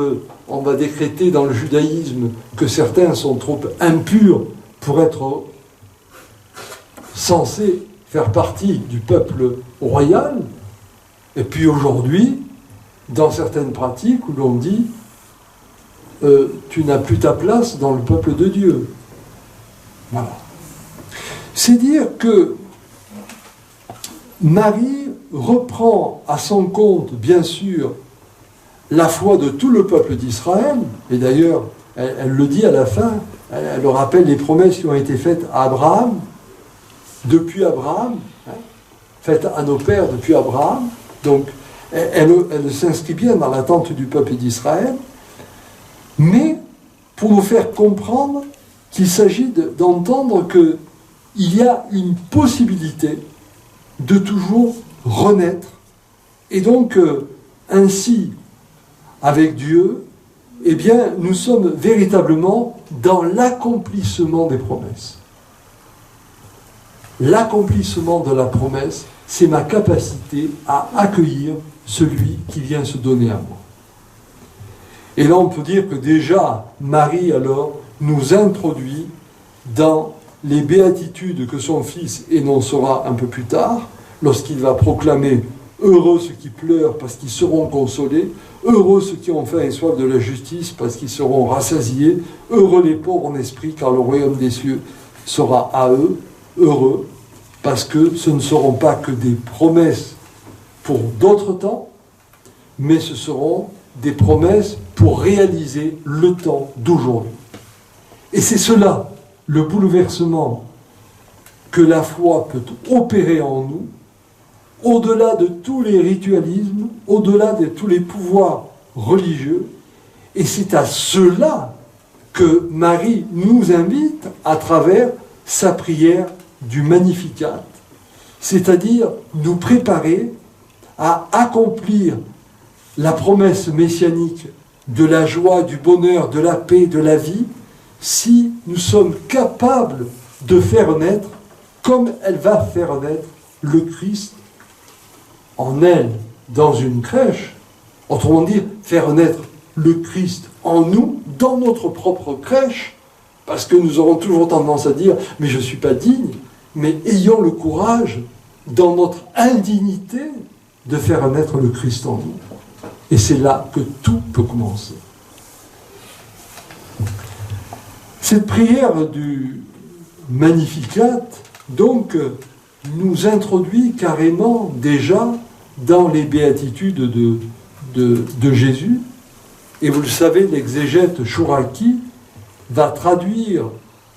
on va décréter dans le judaïsme que certains sont trop impurs pour être censés faire partie du peuple royal, et puis aujourd'hui, dans certaines pratiques où l'on dit tu n'as plus ta place dans le peuple de Dieu. Voilà. C'est dire que Marie reprend à son compte, bien sûr, la foi de tout le peuple d'Israël, et d'ailleurs, elle le dit à la fin, elle rappelle les promesses qui ont été faites à Abraham, depuis Abraham, faites à nos pères depuis Abraham, donc elle s'inscrit bien dans l'attente du peuple d'Israël, mais pour nous faire comprendre qu'il s'agit d'entendre qu'il y a une possibilité de toujours renaître, et donc ainsi, avec Dieu, nous sommes véritablement dans l'accomplissement des promesses. L'accomplissement de la promesse, c'est ma capacité à accueillir celui qui vient se donner à moi. Et là, on peut dire que déjà, Marie, alors, nous introduit dans les béatitudes que son Fils énoncera un peu plus tard, lorsqu'il va proclamer « Heureux ceux qui pleurent parce qu'ils seront consolés, heureux ceux qui ont faim et soif de la justice parce qu'ils seront rassasiés, heureux les pauvres en esprit car le royaume des cieux sera à eux, heureux parce que ce ne seront pas que des promesses pour d'autres temps, mais ce seront des promesses pour réaliser le temps d'aujourd'hui. » Et c'est cela, le bouleversement que la foi peut opérer en nous, au-delà de tous les ritualismes, au-delà de tous les pouvoirs religieux. Et c'est à cela que Marie nous invite à travers sa prière du Magnificat, c'est-à-dire nous préparer à accomplir la promesse messianique de la joie, du bonheur, de la paix, de la vie, si nous sommes capables de faire naître, comme elle va faire naître le Christ en elle, dans une crèche, autrement dit, faire naître le Christ en nous, dans notre propre crèche, parce que nous aurons toujours tendance à dire « mais je ne suis pas digne », mais ayons le courage, dans notre indignité, de faire naître le Christ en nous. Et c'est là que tout peut commencer. Cette prière du Magnificat, donc, nous introduit carrément déjà dans les béatitudes de Jésus. Et vous le savez, l'exégète Chouraki va traduire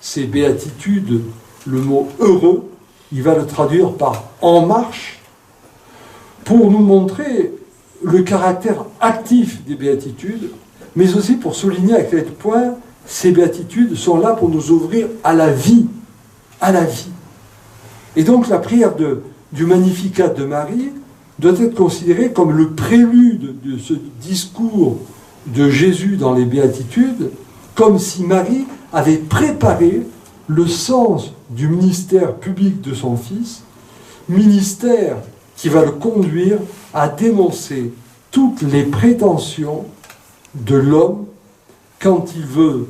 ces béatitudes, le mot « heureux », il va le traduire par « en marche », pour nous montrer le caractère actif des béatitudes, mais aussi pour souligner à quel point ces béatitudes sont là pour nous ouvrir à la vie, à la vie. Et donc la prière du Magnificat de Marie doit être considérée comme le prélude de ce discours de Jésus dans les béatitudes, comme si Marie avait préparé le sens du ministère public de son Fils, ministère qui va le conduire à dénoncer toutes les prétentions de l'homme quand il veut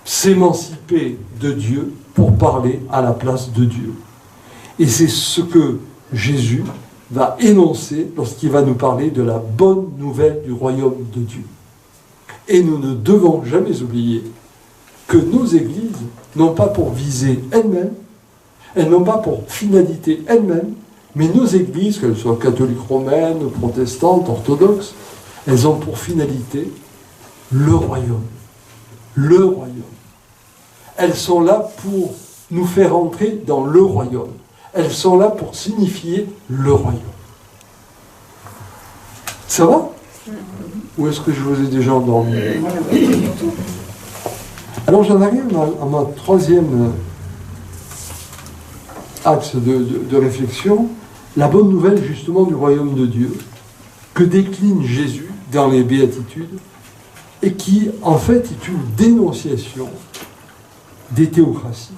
s'émanciper de Dieu pour parler à la place de Dieu. Et c'est ce que Jésus va énoncer lorsqu'il va nous parler de la bonne nouvelle du royaume de Dieu. Et nous ne devons jamais oublier que nos églises n'ont pas pour visée elles-mêmes, elles n'ont pas pour finalité elles-mêmes, mais nos églises, qu'elles soient catholiques romaines, protestantes, orthodoxes, elles ont pour finalité le royaume. Le royaume. Elles sont là pour nous faire entrer dans le royaume. Elles sont là pour signifier le royaume. Ça va? Ou est-ce que je vous ai déjà endormi? Alors j'en arrive à ma troisième axe de réflexion, la bonne nouvelle justement du royaume de Dieu, que décline Jésus dans les béatitudes, et qui en fait est une dénonciation des théocraties.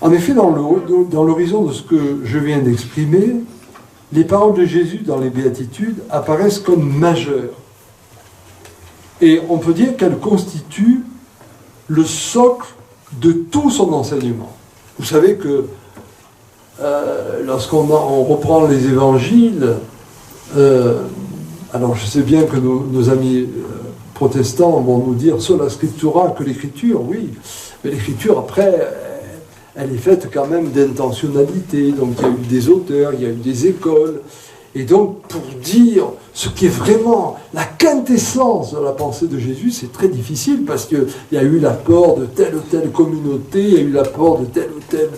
En effet, dans l'horizon de ce que je viens d'exprimer, les paroles de Jésus dans les béatitudes apparaissent comme majeures. Et on peut dire qu'elles constituent le socle de tout son enseignement. Vous savez que lorsqu'on reprend les évangiles, alors je sais bien que nos amis protestants vont nous dire sola scriptura, que l'écriture, oui, mais l'écriture après, elle est faite quand même d'intentionnalité, donc il y a eu des auteurs, il y a eu des écoles, et donc pour dire ce qui est vraiment la quintessence de la pensée de Jésus, c'est très difficile, parce qu'il y a eu l'apport de telle ou telle communauté, il y a eu l'apport de tel ou tel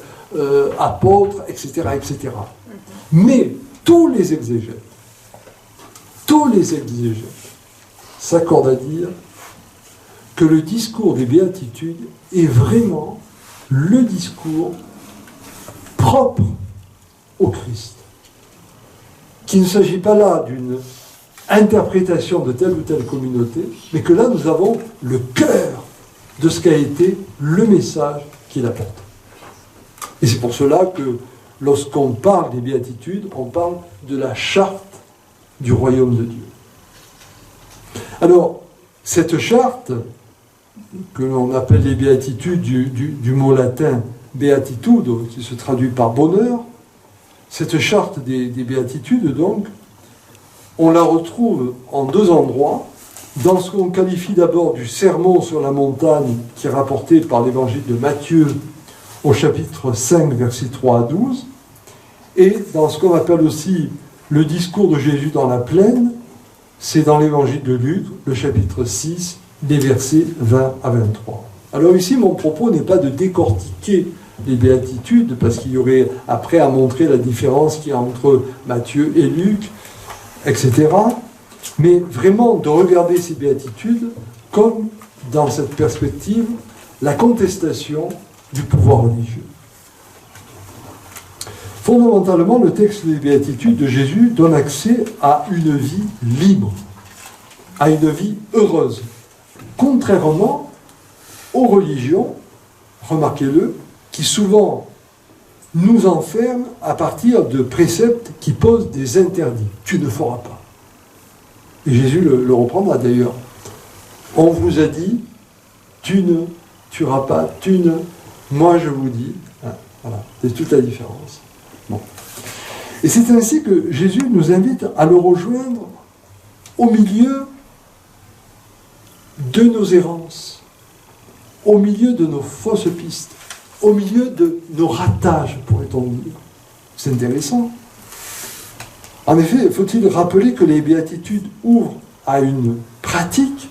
apôtre, etc., etc. Mais tous les exégètes s'accordent à dire que le discours des béatitudes est vraiment le discours propre au Christ. Qu'il ne s'agit pas là d'une interprétation de telle ou telle communauté, mais que là nous avons le cœur de ce qu'a été le message qu'il apporte. Et c'est pour cela que lorsqu'on parle des béatitudes, on parle de la charte du royaume de Dieu. Alors, cette charte, que l'on appelle les béatitudes du mot latin beatitudo, qui se traduit par bonheur, cette charte des béatitudes, donc, on la retrouve en deux endroits, dans ce qu'on qualifie d'abord du sermon sur la montagne, qui est rapporté par l'évangile de Matthieu au chapitre 5, versets 3 à 12, et dans ce qu'on appelle aussi le discours de Jésus dans la plaine, c'est dans l'évangile de Luc, le chapitre 6, des versets 20 à 23. Alors ici, mon propos n'est pas de décortiquer les béatitudes, parce qu'il y aurait après à montrer la différence qu'il y a entre Matthieu et Luc, etc. Mais vraiment de regarder ces béatitudes comme, dans cette perspective, la contestation du pouvoir religieux. Fondamentalement, le texte des béatitudes de Jésus donne accès à une vie libre, à une vie heureuse, contrairement aux religions, remarquez-le, qui souvent nous enferment à partir de préceptes qui posent des interdits. Tu ne feras pas. Et Jésus le reprendra d'ailleurs. On vous a dit, tu ne tueras pas, moi je vous dis, hein, voilà, c'est toute la différence. Bon. Et c'est ainsi que Jésus nous invite à le rejoindre au milieu de nos errances, au milieu de nos fausses pistes, au milieu de nos ratages, pourrait-on dire. C'est intéressant. En effet, faut-il rappeler que les béatitudes ouvrent à une pratique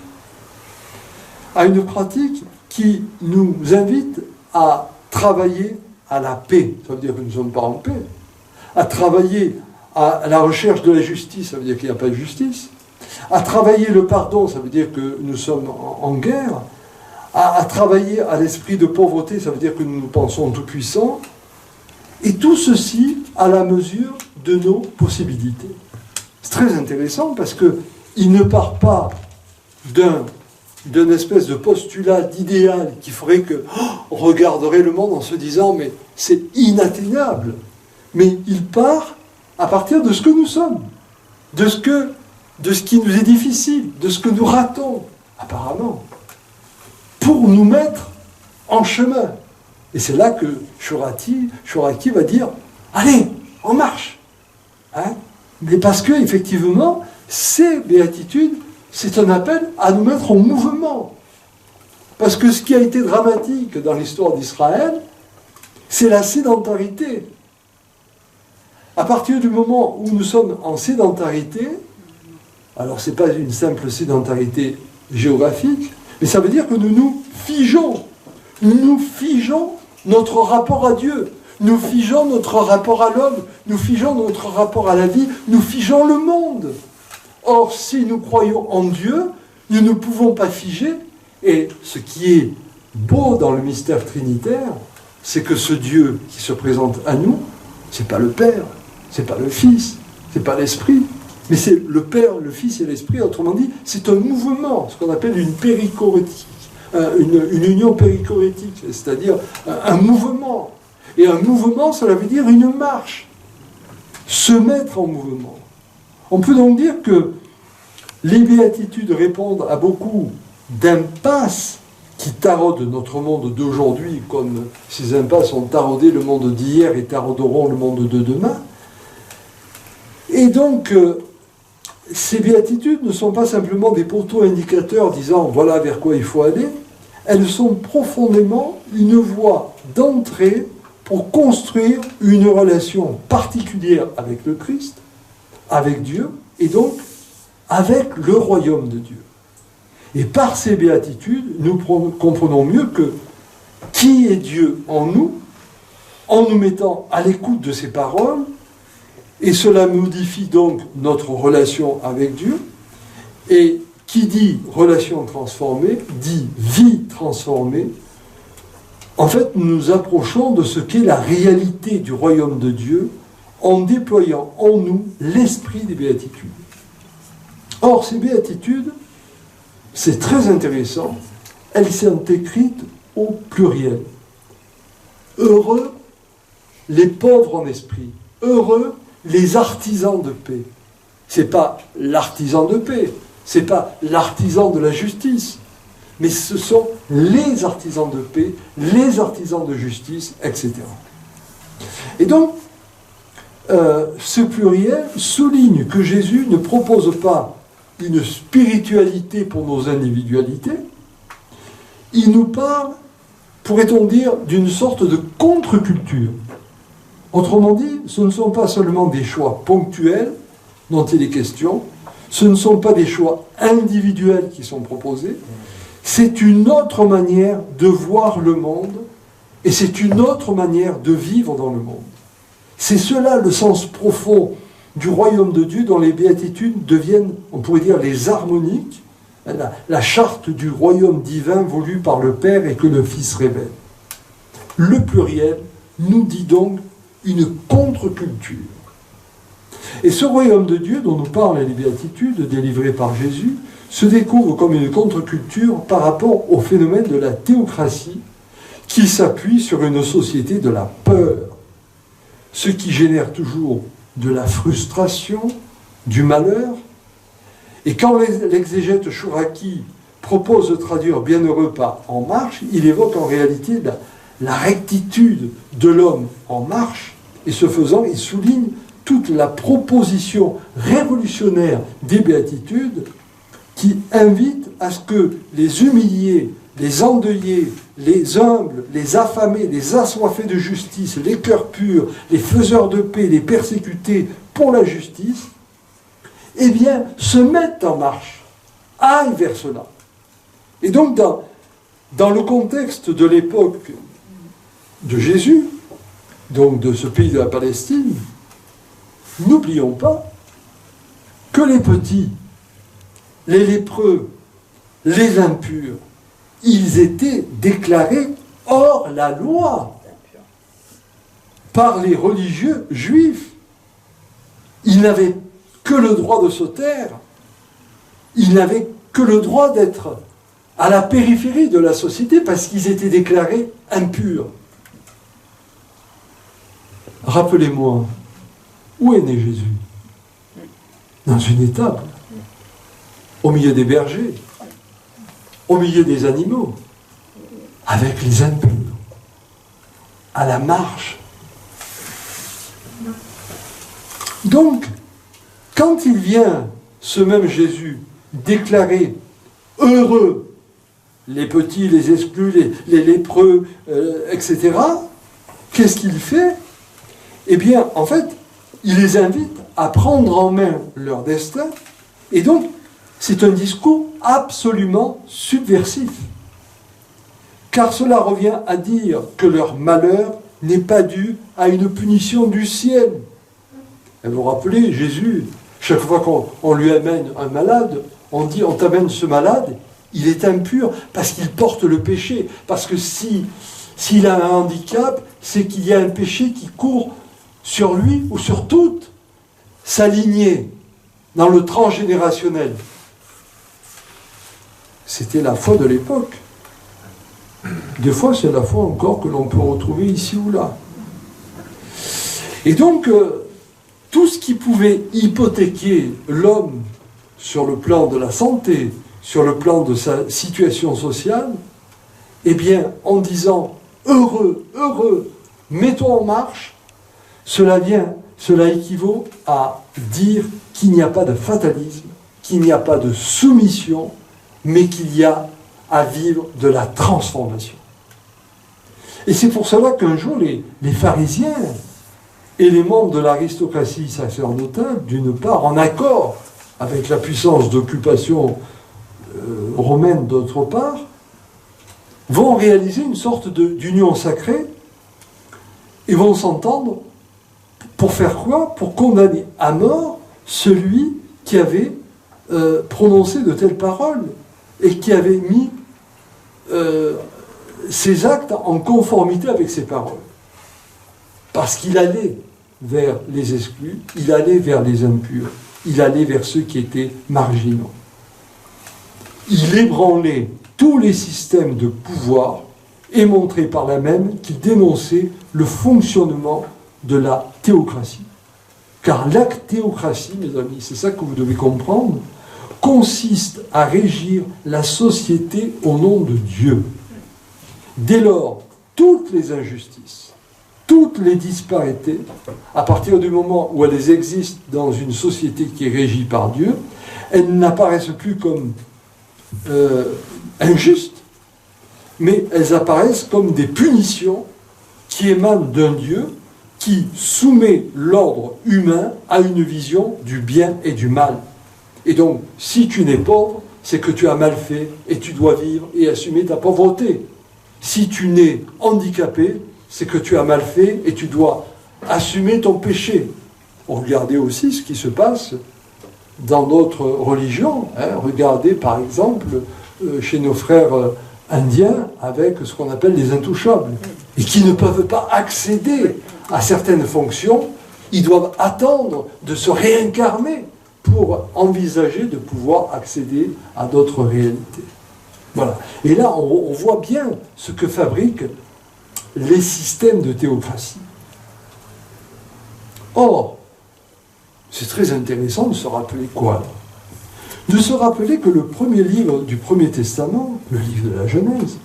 qui nous invite à travailler à la paix. Ça veut dire que nous ne sommes pas en paix. À travailler à la recherche de la justice, ça veut dire qu'il n'y a pas de justice. À travailler le pardon, ça veut dire que nous sommes en guerre. À travailler à l'esprit de pauvreté, ça veut dire que nous nous pensons tout-puissants. Et tout ceci à la mesure de nos possibilités. C'est très intéressant parce qu'il ne part pas d'une espèce de postulat d'idéal qui ferait que on regarderait le monde en se disant mais c'est inatteignable. Mais il part à partir de ce que nous sommes, de ce qui nous est difficile, de ce que nous ratons, apparemment, pour nous mettre en chemin. Et c'est là que Chouraki va dire « Allez, en marche !» hein. Mais parce que, effectivement, ces béatitudes, c'est un appel à nous mettre en mouvement. Parce que ce qui a été dramatique dans l'histoire d'Israël, c'est la sédentarité. À partir du moment où nous sommes en sédentarité, alors ce n'est pas une simple sédentarité géographique, mais ça veut dire que nous nous figeons. Nous figeons notre rapport à Dieu. Nous figeons notre rapport à l'homme. Nous figeons notre rapport à la vie. Nous figeons le monde. Or, si nous croyons en Dieu, nous ne pouvons pas figer. Et ce qui est beau dans le mystère trinitaire, c'est que ce Dieu qui se présente à nous, ce n'est pas le Père, ce n'est pas le Fils, ce n'est pas l'Esprit, mais c'est le Père, le Fils et l'Esprit. Autrement dit, c'est un mouvement, ce qu'on appelle une périchorétique, une union périchorétique, c'est-à-dire un mouvement. Et un mouvement, cela veut dire une marche. Se mettre en mouvement. On peut donc dire que les béatitudes répondent à beaucoup d'impasses qui taraudent notre monde d'aujourd'hui, comme ces impasses ont taraudé le monde d'hier et tarauderont le monde de demain. Et donc, ces béatitudes ne sont pas simplement des poteaux indicateurs disant voilà vers quoi il faut aller, elles sont profondément une voie d'entrée pour construire une relation particulière avec le Christ, avec Dieu, et donc avec le royaume de Dieu. Et par ces béatitudes, nous comprenons mieux que qui est Dieu en nous mettant à l'écoute de ses paroles, et cela modifie donc notre relation avec Dieu, et qui dit relation transformée, dit vie transformée. En fait, nous nous approchons de ce qu'est la réalité du royaume de Dieu en déployant en nous l'esprit des béatitudes. Or, ces béatitudes, c'est très intéressant, elles sont écrites au pluriel. Heureux les pauvres en esprit, heureux les artisans de paix. Ce n'est pas l'artisan de paix, ce n'est pas l'artisan de la justice, mais ce sont les artisans de paix, les artisans de justice, etc. Et donc, ce pluriel souligne que Jésus ne propose pas une spiritualité pour nos individualités, il nous parle, pourrait-on dire, d'une sorte de contre-culture. Autrement dit, ce ne sont pas seulement des choix ponctuels dont il est question, ce ne sont pas des choix individuels qui sont proposés, c'est une autre manière de voir le monde et c'est une autre manière de vivre dans le monde. C'est cela le sens profond du royaume de Dieu dont les béatitudes deviennent, on pourrait dire, les harmoniques, la charte du royaume divin voulu par le Père et que le Fils révèle. Le pluriel nous dit donc une contre-culture. Et ce royaume de Dieu dont nous parlent les béatitudes délivrées par Jésus se découvre comme une contre-culture par rapport au phénomène de la théocratie qui s'appuie sur une société de la peur, ce qui génère toujours de la frustration, du malheur. Et quand l'exégète Chouraki propose de traduire bienheureux par en marche, il évoque en réalité la rectitude de l'homme en marche, et ce faisant, il souligne toute la proposition révolutionnaire des béatitudes qui invite à ce que les humiliés, les endeuillés, les humbles, les affamés, les assoiffés de justice, les cœurs purs, les faiseurs de paix, les persécutés pour la justice, eh bien, se mettent en marche, aillent vers cela. Et donc, dans le contexte de l'époque de Jésus, donc de ce pays de la Palestine, n'oublions pas que les petits, les lépreux, les impurs, ils étaient déclarés hors la loi par les religieux juifs. Ils n'avaient que le droit de se taire, ils n'avaient que le droit d'être à la périphérie de la société parce qu'ils étaient déclarés impurs. Rappelez-moi, où est né Jésus? Dans une étable, au milieu des bergers, au milieu des animaux, avec les impurs, à la marche. Donc, quand il vient, ce même Jésus, déclarer heureux les petits, les exclus, les lépreux, etc., qu'est-ce qu'il fait? Eh bien, en fait, il les invite à prendre en main leur destin, et donc, c'est un discours absolument subversif. Car cela revient à dire que leur malheur n'est pas dû à une punition du ciel. Et vous vous rappelez, Jésus, chaque fois qu'on lui amène un malade, on dit, on t'amène ce malade, il est impur parce qu'il porte le péché. Parce que s'il a un handicap, c'est qu'il y a un péché qui court sur lui ou sur toute sa lignée, dans le transgénérationnel. C'était la foi de l'époque. Des fois, c'est la foi encore que l'on peut retrouver ici ou là. Et donc, tout ce qui pouvait hypothéquer l'homme sur le plan de la santé, sur le plan de sa situation sociale, eh bien, en disant « heureux, heureux, mettons en marche », cela équivaut à dire qu'il n'y a pas de fatalisme, qu'il n'y a pas de soumission, mais qu'il y a à vivre de la transformation. Et c'est pour cela qu'un jour, les pharisiens et les membres de l'aristocratie sacerdotale, d'une part, en accord avec la puissance d'occupation romaine d'autre part, vont réaliser une sorte d'union sacrée et vont s'entendre pour faire quoi? Pour condamner à mort celui qui avait prononcé de telles paroles et qui avait mis ses actes en conformité avec ses paroles. Parce qu'il allait vers les exclus, il allait vers les impurs, il allait vers ceux qui étaient marginaux. Il ébranlait tous les systèmes de pouvoir et montrait par là même qu'il dénonçait le fonctionnement de la théocratie. Car la théocratie, mes amis, c'est ça que vous devez comprendre, consiste à régir la société au nom de Dieu. Dès lors, toutes les injustices, toutes les disparités, à partir du moment où elles existent dans une société qui est régie par Dieu, elles n'apparaissent plus comme injustes, mais elles apparaissent comme des punitions qui émanent d'un Dieu qui soumet l'ordre humain à une vision du bien et du mal. Et donc, si tu n'es pauvre, c'est que tu as mal fait et tu dois vivre et assumer ta pauvreté. Si tu n'es handicapé, c'est que tu as mal fait et tu dois assumer ton péché. Regardez aussi ce qui se passe dans d'autres religions. Regardez par exemple chez nos frères indiens avec ce qu'on appelle les intouchables et qui ne peuvent pas accéder à certaines fonctions. Ils doivent attendre de se réincarner pour envisager de pouvoir accéder à d'autres réalités. Voilà. Et là, on voit bien ce que fabriquent les systèmes de théocratie. Or, c'est très intéressant de se rappeler quoi? De se rappeler que le premier livre du Premier Testament, le livre de la Genèse,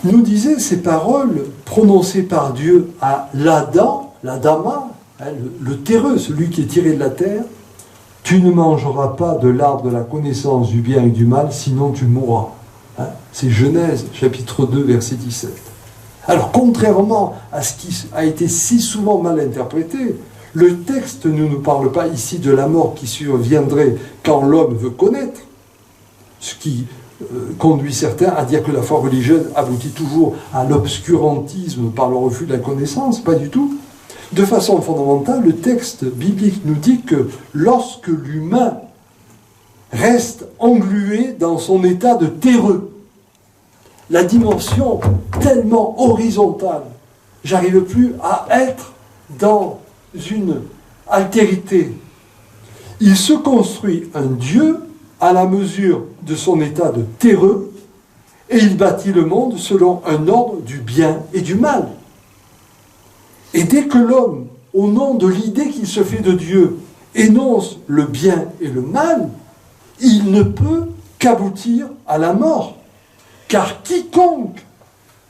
nous disait ces paroles prononcées par Dieu à l'Adam, l'Adama, le terreux, celui qui est tiré de la terre. Tu ne mangeras pas de l'arbre de la connaissance du bien et du mal, sinon tu mourras. C'est Genèse, chapitre 2, verset 17. Alors, contrairement à ce qui a été si souvent mal interprété, le texte ne nous parle pas ici de la mort qui surviendrait quand l'homme veut connaître, ce qui conduit certains à dire que la foi religieuse aboutit toujours à l'obscurantisme par le refus de la connaissance, pas du tout. De façon fondamentale, le texte biblique nous dit que lorsque l'humain reste englué dans son état de terreux, la dimension tellement horizontale, j'arrive plus à être dans une altérité. Il se construit un Dieu à la mesure de son état de terreux et il bâtit le monde selon un ordre du bien et du mal. Et dès que l'homme, au nom de l'idée qu'il se fait de Dieu, énonce le bien et le mal, il ne peut qu'aboutir à la mort. Car quiconque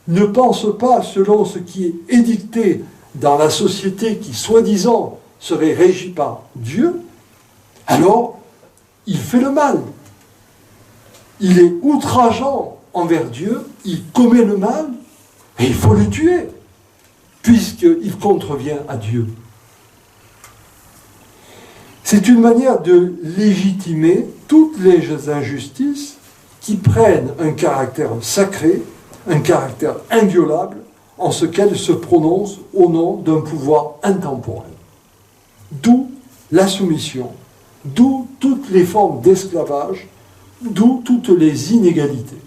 ne pense pas selon ce qui est édicté dans la société qui, soi-disant, serait régie par Dieu, alors il fait le mal. Il est outrageant envers Dieu, il commet le mal, et il faut le tuer, puisqu'il contrevient à Dieu. C'est une manière de légitimer toutes les injustices qui prennent un caractère sacré, un caractère inviolable, en ce qu'elles se prononcent au nom d'un pouvoir intemporel. D'où la soumission, d'où toutes les formes d'esclavage, d'où toutes les inégalités.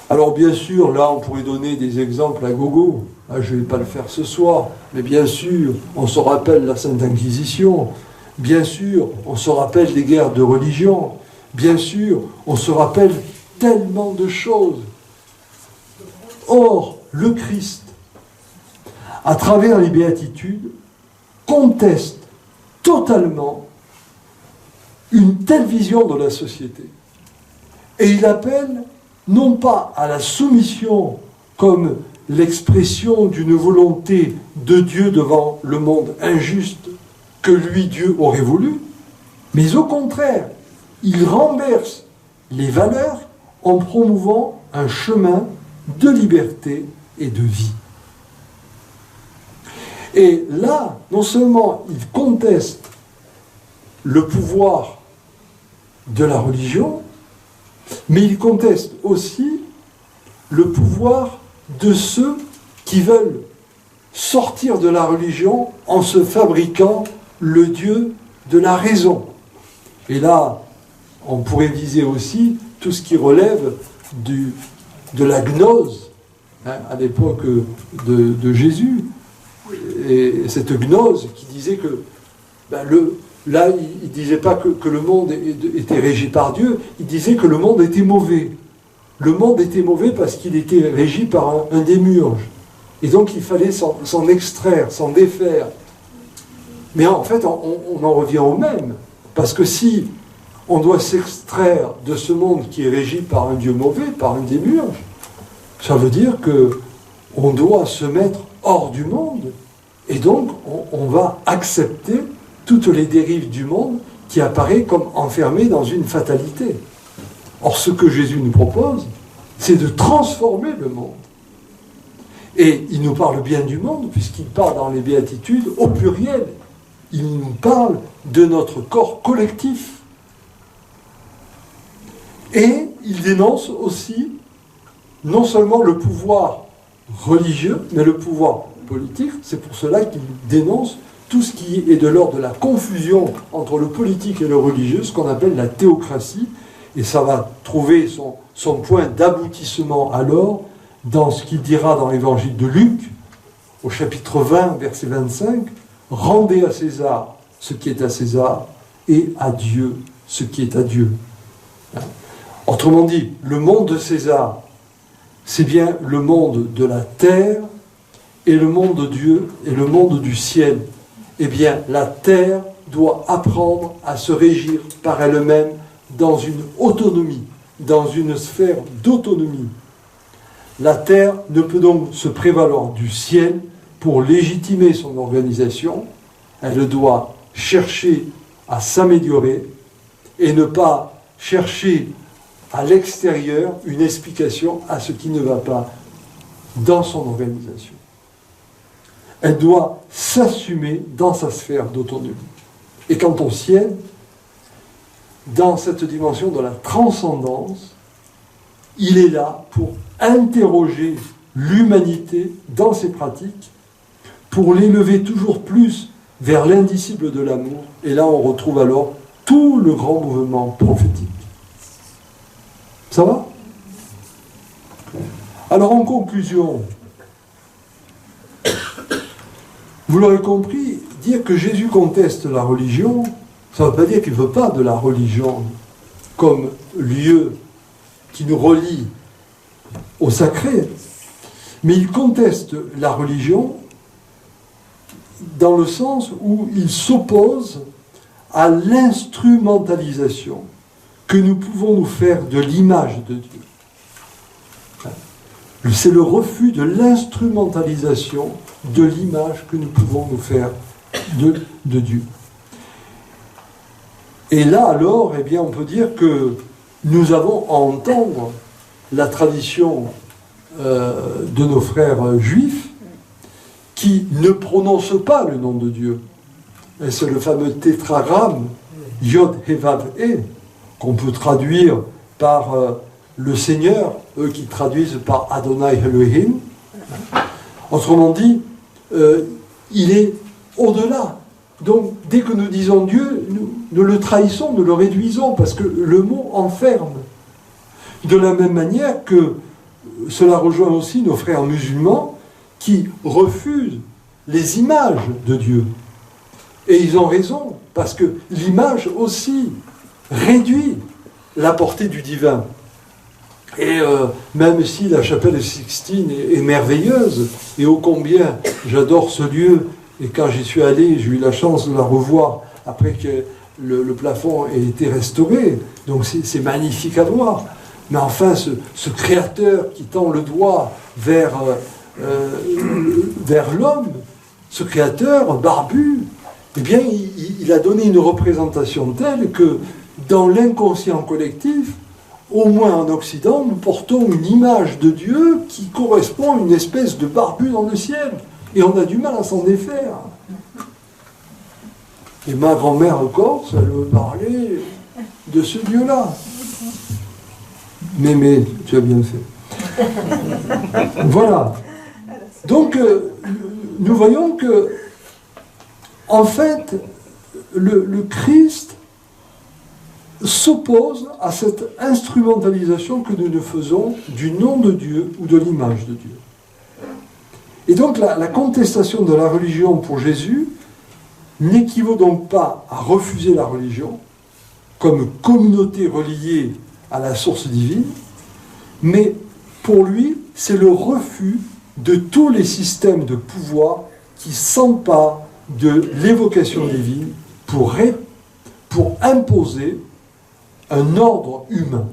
Alors bien sûr, là on pourrait donner des exemples à gogo, je ne vais pas le faire ce soir, mais bien sûr, on se rappelle la Sainte Inquisition, bien sûr, on se rappelle des guerres de religion, bien sûr, on se rappelle tellement de choses. Or, le Christ, à travers les béatitudes, conteste totalement une telle vision de la société. Et il appelle non pas à la soumission comme l'expression d'une volonté de Dieu devant le monde injuste que lui, Dieu, aurait voulu, mais au contraire, il renverse les valeurs en promouvant un chemin de liberté et de vie. Et là, non seulement il conteste le pouvoir de la religion, mais il conteste aussi le pouvoir de ceux qui veulent sortir de la religion en se fabriquant le Dieu de la raison. Et là, on pourrait viser aussi tout ce qui relève de la gnose, à l'époque de Jésus. Et cette gnose qui disait que là, il ne disait pas que le monde était régi par Dieu, il disait que le monde était mauvais. Le monde était mauvais parce qu'il était régi par un démiurge. Et donc il fallait s'en extraire, s'en défaire. Mais en fait, on en revient au même. Parce que si on doit s'extraire de ce monde qui est régi par un Dieu mauvais, par un démiurge, ça veut dire qu'on doit se mettre hors du monde. Et donc, on va accepter toutes les dérives du monde qui apparaît comme enfermé dans une fatalité. Or, ce que Jésus nous propose, c'est de transformer le monde. Et il nous parle bien du monde, puisqu'il parle dans les béatitudes au pluriel. Il nous parle de notre corps collectif. Et il dénonce aussi non seulement le pouvoir religieux, mais le pouvoir politique. C'est pour cela qu'il dénonce tout ce qui est de l'ordre de la confusion entre le politique et le religieux, ce qu'on appelle la théocratie. Et ça va trouver son point d'aboutissement alors dans ce qu'il dira dans l'évangile de Luc, au chapitre 20, verset 25, « Rendez à César ce qui est à César, et à Dieu ce qui est à Dieu. » Autrement dit, le monde de César, c'est bien le monde de la terre, et le monde de Dieu, et le monde du ciel. Eh bien, la terre doit apprendre à se régir par elle-même dans une autonomie, dans une sphère d'autonomie. La terre ne peut donc se prévaloir du ciel pour légitimer son organisation. Elle doit chercher à s'améliorer et ne pas chercher à l'extérieur une explication à ce qui ne va pas dans son organisation. Elle doit s'assumer dans sa sphère d'autonomie. Et quant au ciel, dans cette dimension de la transcendance, il est là pour interroger l'humanité dans ses pratiques, pour l'élever toujours plus vers l'indicible de l'amour. Et là, on retrouve alors tout le grand mouvement prophétique. Ça va ? Alors, en conclusion, vous l'aurez compris, dire que Jésus conteste la religion, ça ne veut pas dire qu'il ne veut pas de la religion comme lieu qui nous relie au sacré, mais il conteste la religion dans le sens où il s'oppose à l'instrumentalisation que nous pouvons nous faire de l'image de Dieu. C'est le refus de l'instrumentalisation de l'image que nous pouvons nous faire de Dieu. Et là, alors, eh bien, on peut dire que nous avons à entendre la tradition de nos frères juifs qui ne prononcent pas le nom de Dieu. Et c'est le fameux tétragramme Yod He Vav He, qu'on peut traduire par le Seigneur, eux qui traduisent par Adonai Elohim. Autrement dit, il est au-delà. Donc, dès que nous disons Dieu, nous le trahissons, nous le réduisons, parce que le mot enferme. De la même manière que cela rejoint aussi nos frères musulmans qui refusent les images de Dieu. Et ils ont raison, parce que l'image aussi réduit la portée du divin. Et même si la chapelle Sixtine est merveilleuse, et ô combien j'adore ce lieu, et quand j'y suis allé, j'ai eu la chance de la revoir après que le plafond ait été restauré, donc c'est magnifique à voir. Mais enfin, ce créateur qui tend le doigt vers l'homme, ce créateur barbu, eh bien, il a donné une représentation telle que dans l'inconscient collectif, au moins en Occident, nous portons une image de Dieu qui correspond à une espèce de barbu dans le ciel. Et on a du mal à s'en défaire. Et ma grand-mère corse, elle me parlait de ce Dieu-là. Mais tu as bien fait. Voilà. Donc, nous voyons que, en fait, le Christ s'oppose à cette instrumentalisation que nous faisons du nom de Dieu ou de l'image de Dieu. Et donc la contestation de la religion pour Jésus n'équivaut donc pas à refuser la religion comme communauté reliée à la source divine, mais pour lui, c'est le refus de tous les systèmes de pouvoir qui s'emparent de l'évocation divine pour imposer un ordre humain.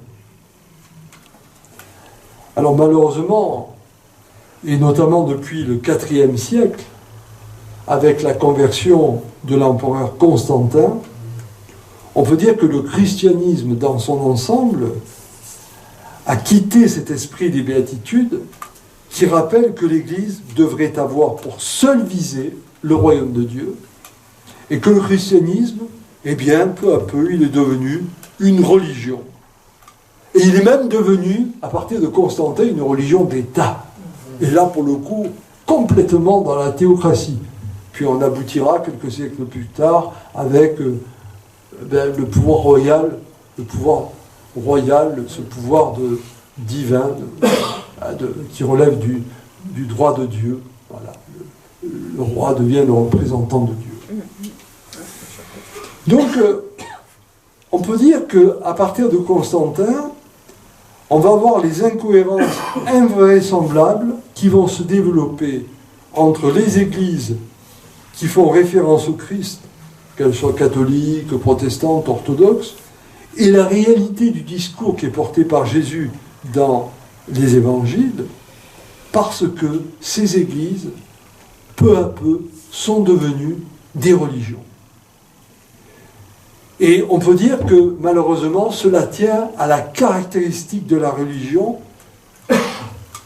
Alors malheureusement, et notamment depuis le IVe siècle, avec la conversion de l'empereur Constantin, on peut dire que le christianisme dans son ensemble a quitté cet esprit des béatitudes qui rappelle que l'Église devrait avoir pour seule visée le royaume de Dieu et que le christianisme, eh bien, peu à peu, il est devenu une religion. Et il est même devenu, à partir de Constantin, une religion d'État. Et là, pour le coup, complètement dans la théocratie. Puis on aboutira quelques siècles plus tard avec le pouvoir royal, ce pouvoir divin qui relève du droit de Dieu. Voilà. Le roi devient le représentant de Dieu. Donc, on peut dire qu'à partir de Constantin, on va avoir les incohérences invraisemblables qui vont se développer entre les églises qui font référence au Christ, qu'elles soient catholiques, protestantes, orthodoxes, et la réalité du discours qui est porté par Jésus dans les évangiles, parce que ces églises, peu à peu, sont devenues des religions. Et on peut dire que, malheureusement, cela tient à la caractéristique de la religion,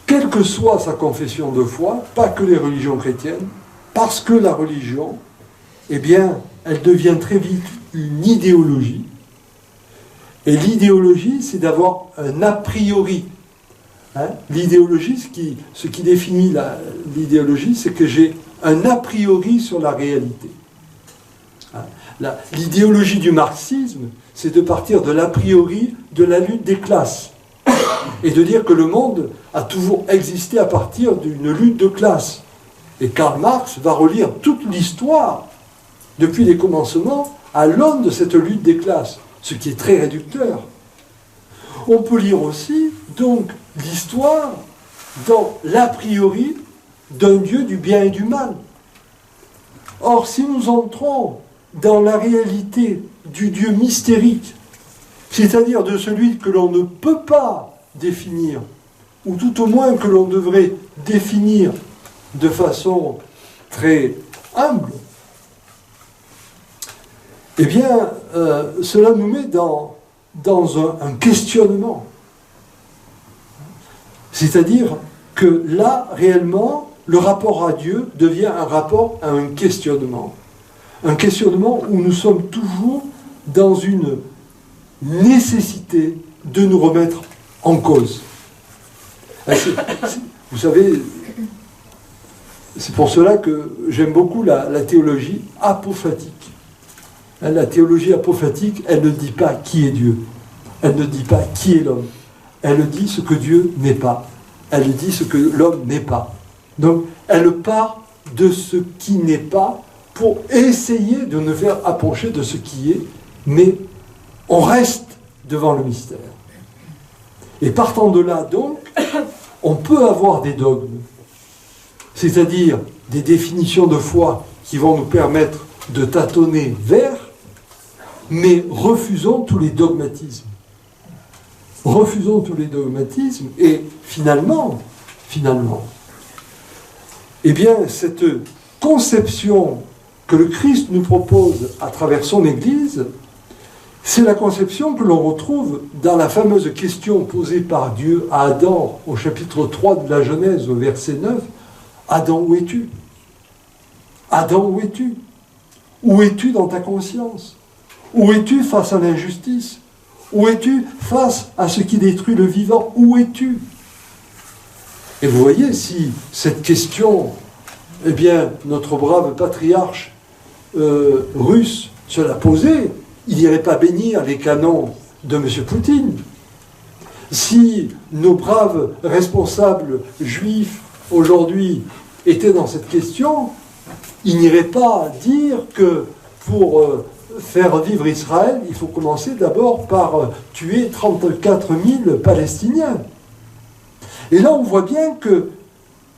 quelle que soit sa confession de foi, pas que les religions chrétiennes, parce que la religion, eh bien, elle devient très vite une idéologie. Et l'idéologie, c'est d'avoir un a priori. L'idéologie, ce qui définit l'idéologie, c'est que j'ai un a priori sur la réalité. L'idéologie du marxisme, c'est de partir de l'a priori de la lutte des classes et de dire que le monde a toujours existé à partir d'une lutte de classes. Et Karl Marx va relire toute l'histoire, depuis les commencements, à l'aune de cette lutte des classes, ce qui est très réducteur. On peut lire aussi, donc, l'histoire dans l'a priori d'un Dieu du bien et du mal. Or, si nous entrons dans la réalité du Dieu mystérique, c'est-à-dire de celui que l'on ne peut pas définir, ou tout au moins que l'on devrait définir de façon très humble, eh bien, cela nous met dans un questionnement. C'est-à-dire que là, réellement, le rapport à Dieu devient un rapport à un questionnement. Un questionnement où nous sommes toujours dans une nécessité de nous remettre en cause. Vous savez, c'est pour cela que j'aime beaucoup la théologie apophatique. La théologie apophatique, elle ne dit pas qui est Dieu. Elle ne dit pas qui est l'homme. Elle dit ce que Dieu n'est pas. Elle dit ce que l'homme n'est pas. Donc, elle part de ce qui n'est pas pour essayer de nous faire approcher de ce qui est, mais on reste devant le mystère. Et partant de là, donc, on peut avoir des dogmes, c'est-à-dire des définitions de foi qui vont nous permettre de tâtonner vers, mais refusons tous les dogmatismes. Refusons tous les dogmatismes, et finalement, eh bien, cette conception que le Christ nous propose à travers son Église, c'est la conception que l'on retrouve dans la fameuse question posée par Dieu à Adam au chapitre 3 de la Genèse, au verset 9. « Adam, où es-tu ? Adam, où es-tu ? Où es-tu dans ta conscience ? Où es-tu face à l'injustice ? Où es-tu face à ce qui détruit le vivant ? Où es-tu » Et vous voyez, si cette question, eh bien, notre brave patriarche russe se la posait, il n'irait pas bénir les canons de M. Poutine. Si nos braves responsables juifs aujourd'hui étaient dans cette question, il n'irait pas dire que pour faire vivre Israël, il faut commencer d'abord par tuer 34 000 Palestiniens. Et là, on voit bien que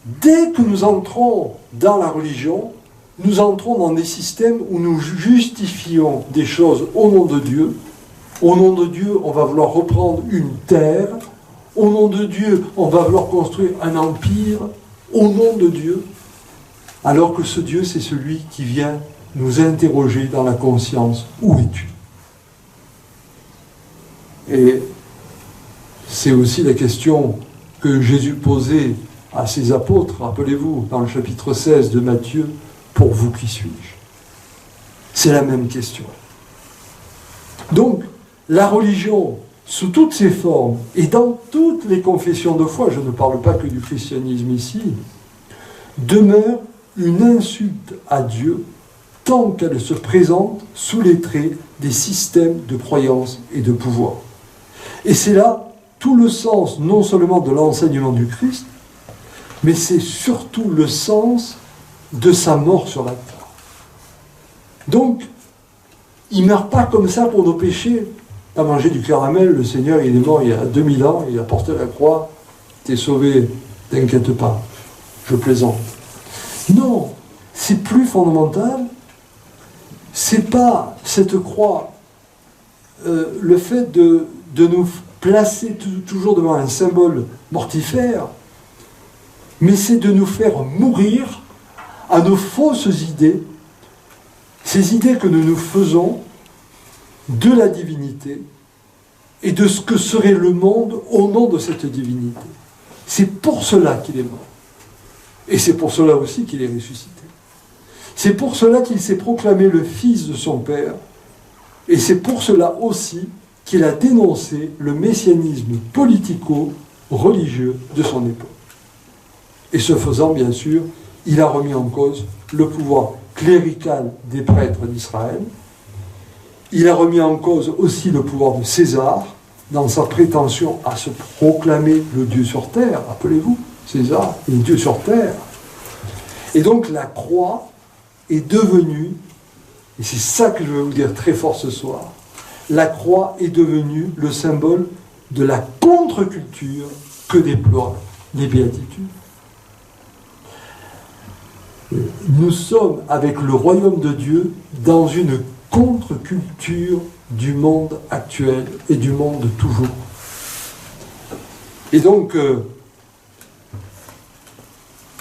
dès que nous entrons dans la religion, nous entrons dans des systèmes où nous justifions des choses au nom de Dieu. Au nom de Dieu, on va vouloir reprendre une terre. Au nom de Dieu, on va vouloir construire un empire. Au nom de Dieu. Alors que ce Dieu, c'est celui qui vient nous interroger dans la conscience. Où es-tu? Et c'est aussi la question que Jésus posait à ses apôtres, rappelez-vous, dans le chapitre 16 de Matthieu, pour vous qui suis-je? C'est la même question. Donc, la religion, sous toutes ses formes, et dans toutes les confessions de foi, je ne parle pas que du christianisme ici, demeure une insulte à Dieu tant qu'elle se présente sous les traits des systèmes de croyance et de pouvoir. Et c'est là tout le sens, non seulement de l'enseignement du Christ, mais c'est surtout le sens de sa mort sur la terre. Donc, il ne meurt pas comme ça pour nos péchés. À manger du caramel, le Seigneur, il est mort il y a 2000 ans, il a porté la croix, t'es sauvé, t'inquiète pas, je plaisante. Non, c'est plus fondamental, c'est pas cette croix, le fait de nous placer toujours devant un symbole mortifère, mais c'est de nous faire mourir à nos fausses idées, ces idées que nous nous faisons de la divinité et de ce que serait le monde au nom de cette divinité. C'est pour cela qu'il est mort. Et c'est pour cela aussi qu'il est ressuscité. C'est pour cela qu'il s'est proclamé le Fils de son Père. Et c'est pour cela aussi qu'il a dénoncé le messianisme politico-religieux de son époque. Et ce faisant, bien sûr, il a remis en cause le pouvoir clérical des prêtres d'Israël. Il a remis en cause aussi le pouvoir de César, dans sa prétention à se proclamer le Dieu sur terre. Rappelez-vous, César est Dieu sur terre. Et donc la croix est devenue, et c'est ça que je vais vous dire très fort ce soir, la croix est devenue le symbole de la contre-culture que déploient les béatitudes. Nous sommes, avec le royaume de Dieu, dans une contre-culture du monde actuel et du monde toujours. Et donc,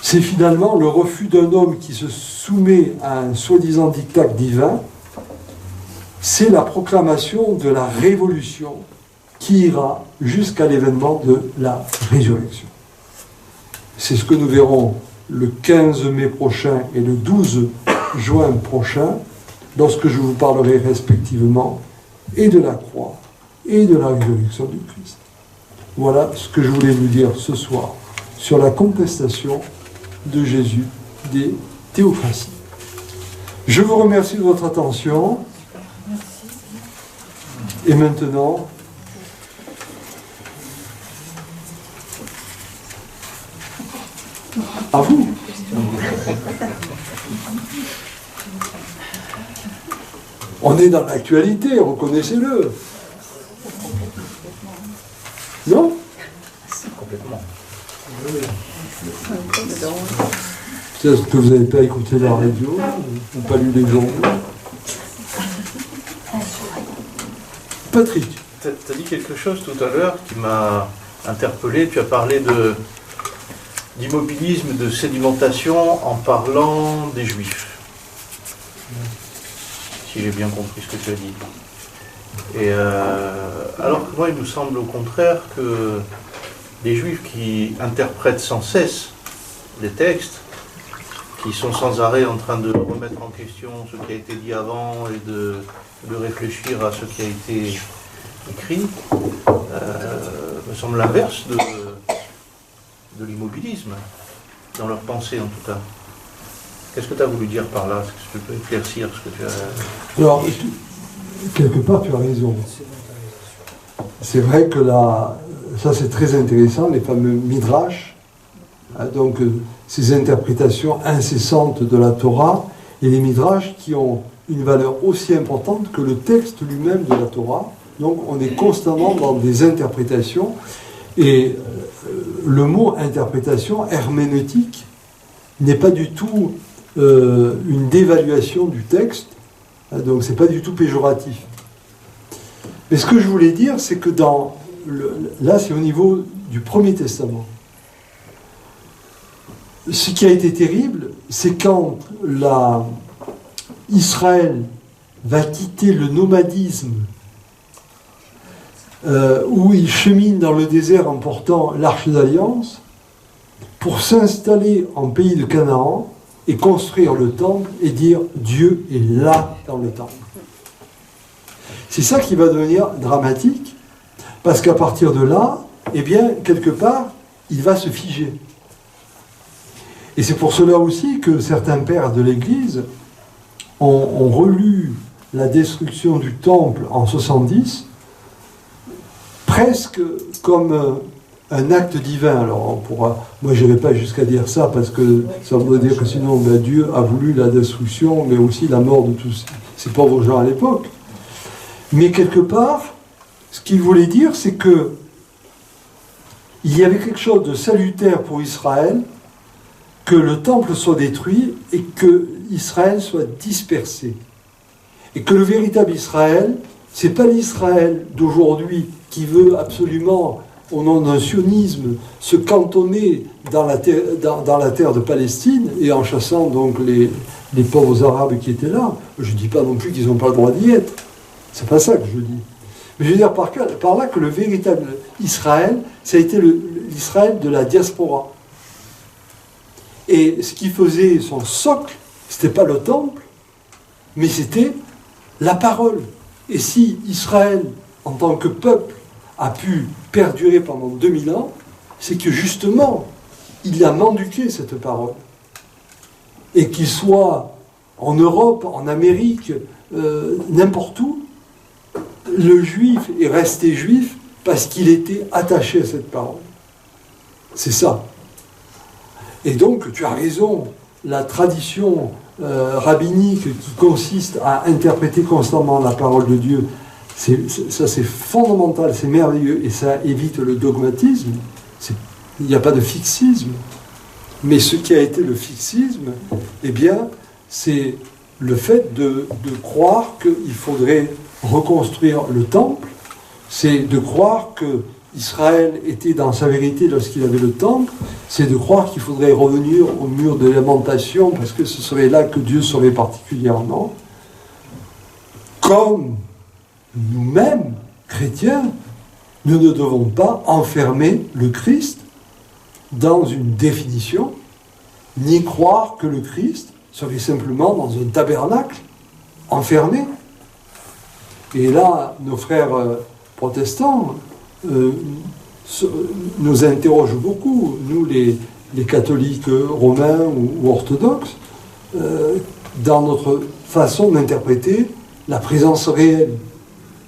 c'est finalement le refus d'un homme qui se soumet à un soi-disant diktat divin, c'est la proclamation de la révolution qui ira jusqu'à l'événement de la résurrection. C'est ce que nous verrons le 15 mai prochain et le 12 juin prochain, lorsque je vous parlerai respectivement et de la croix et de la résurrection du Christ. Voilà ce que je voulais vous dire ce soir sur la contestation de Jésus des théocraties. Je vous remercie de votre attention. Et maintenant, à vous. On est dans l'actualité, reconnaissez-le. Non? Complètement. Peut-être que vous n'avez pas écouté la radio, ou pas lu les journaux. Patrick. Tu as dit quelque chose tout à l'heure qui m'a interpellé. Tu as parlé d'immobilisme, de sédimentation en parlant des Juifs. Si j'ai bien compris ce que tu as dit. Et alors que moi, il me semble au contraire que les Juifs qui interprètent sans cesse les textes, qui sont sans arrêt en train de remettre en question ce qui a été dit avant et de réfléchir à ce qui a été écrit, me semble l'inverse de l'immobilisme, dans leur pensée en tout cas. Qu'est-ce que tu as voulu dire par là? Est-ce que tu peux éclaircir ce que tu as... Alors, quelque part, tu as raison. C'est vrai que là, ça c'est très intéressant, les fameux midrash, donc ces interprétations incessantes de la Torah, et les midrash qui ont une valeur aussi importante que le texte lui-même de la Torah. Donc on est constamment dans des interprétations, et le mot interprétation, herméneutique, n'est pas du tout une dévaluation du texte, donc c'est pas du tout péjoratif. Mais ce que je voulais dire, c'est que là c'est au niveau du Premier Testament. Ce qui a été terrible, c'est quand Israël va quitter le nomadisme où il chemine dans le désert en portant l'arche d'alliance pour s'installer en pays de Canaan et construire le temple et dire Dieu est là dans le temple. C'est ça qui va devenir dramatique, parce qu'à partir de là, eh bien, quelque part, il va se figer. Et c'est pour cela aussi que certains pères de l'Église ont relu la destruction du temple en 70 presque comme un acte divin. Alors moi je n'irai pas jusqu'à dire ça parce que ça voudrait dire que sinon Dieu a voulu la destruction mais aussi la mort de tous ces pauvres gens à l'époque. Mais quelque part, ce qu'il voulait dire, c'est que il y avait quelque chose de salutaire pour Israël, que le temple soit détruit et que Israël soit dispersé. Et que le véritable Israël, c'est pas l'Israël d'aujourd'hui qui veut absolument, au nom d'un sionisme, se cantonner dans la terre de Palestine et en chassant donc les pauvres Arabes qui étaient là. Je ne dis pas non plus qu'ils n'ont pas le droit d'y être. C'est pas ça que je dis. Mais je veux dire par là que le véritable Israël, ça a été l'Israël de la diaspora. Et ce qui faisait son socle, c'était pas le temple, mais c'était la parole. Et si Israël, en tant que peuple, a pu perdurer pendant 2000 ans, c'est que justement, il a mendiqué cette parole. Et qu'il soit en Europe, en Amérique, n'importe où, le juif est resté juif parce qu'il était attaché à cette parole. C'est ça. Et donc, tu as raison, la tradition rabbinique qui consiste à interpréter constamment la parole de Dieu, ça c'est fondamental, c'est merveilleux, et ça évite le dogmatisme. Il n'y a pas de fixisme. Mais ce qui a été le fixisme, eh bien, c'est le fait de croire qu'il faudrait reconstruire le temple, c'est de croire que Israël était dans sa vérité lorsqu'il avait le temple, c'est de croire qu'il faudrait revenir au mur de lamentation parce que ce serait là que Dieu serait particulièrement. Comme nous-mêmes, chrétiens, nous ne devons pas enfermer le Christ dans une définition, ni croire que le Christ serait simplement dans un tabernacle enfermé. Et là, nos frères protestants nous interrogent beaucoup, nous les catholiques romains ou orthodoxes, dans notre façon d'interpréter la présence réelle.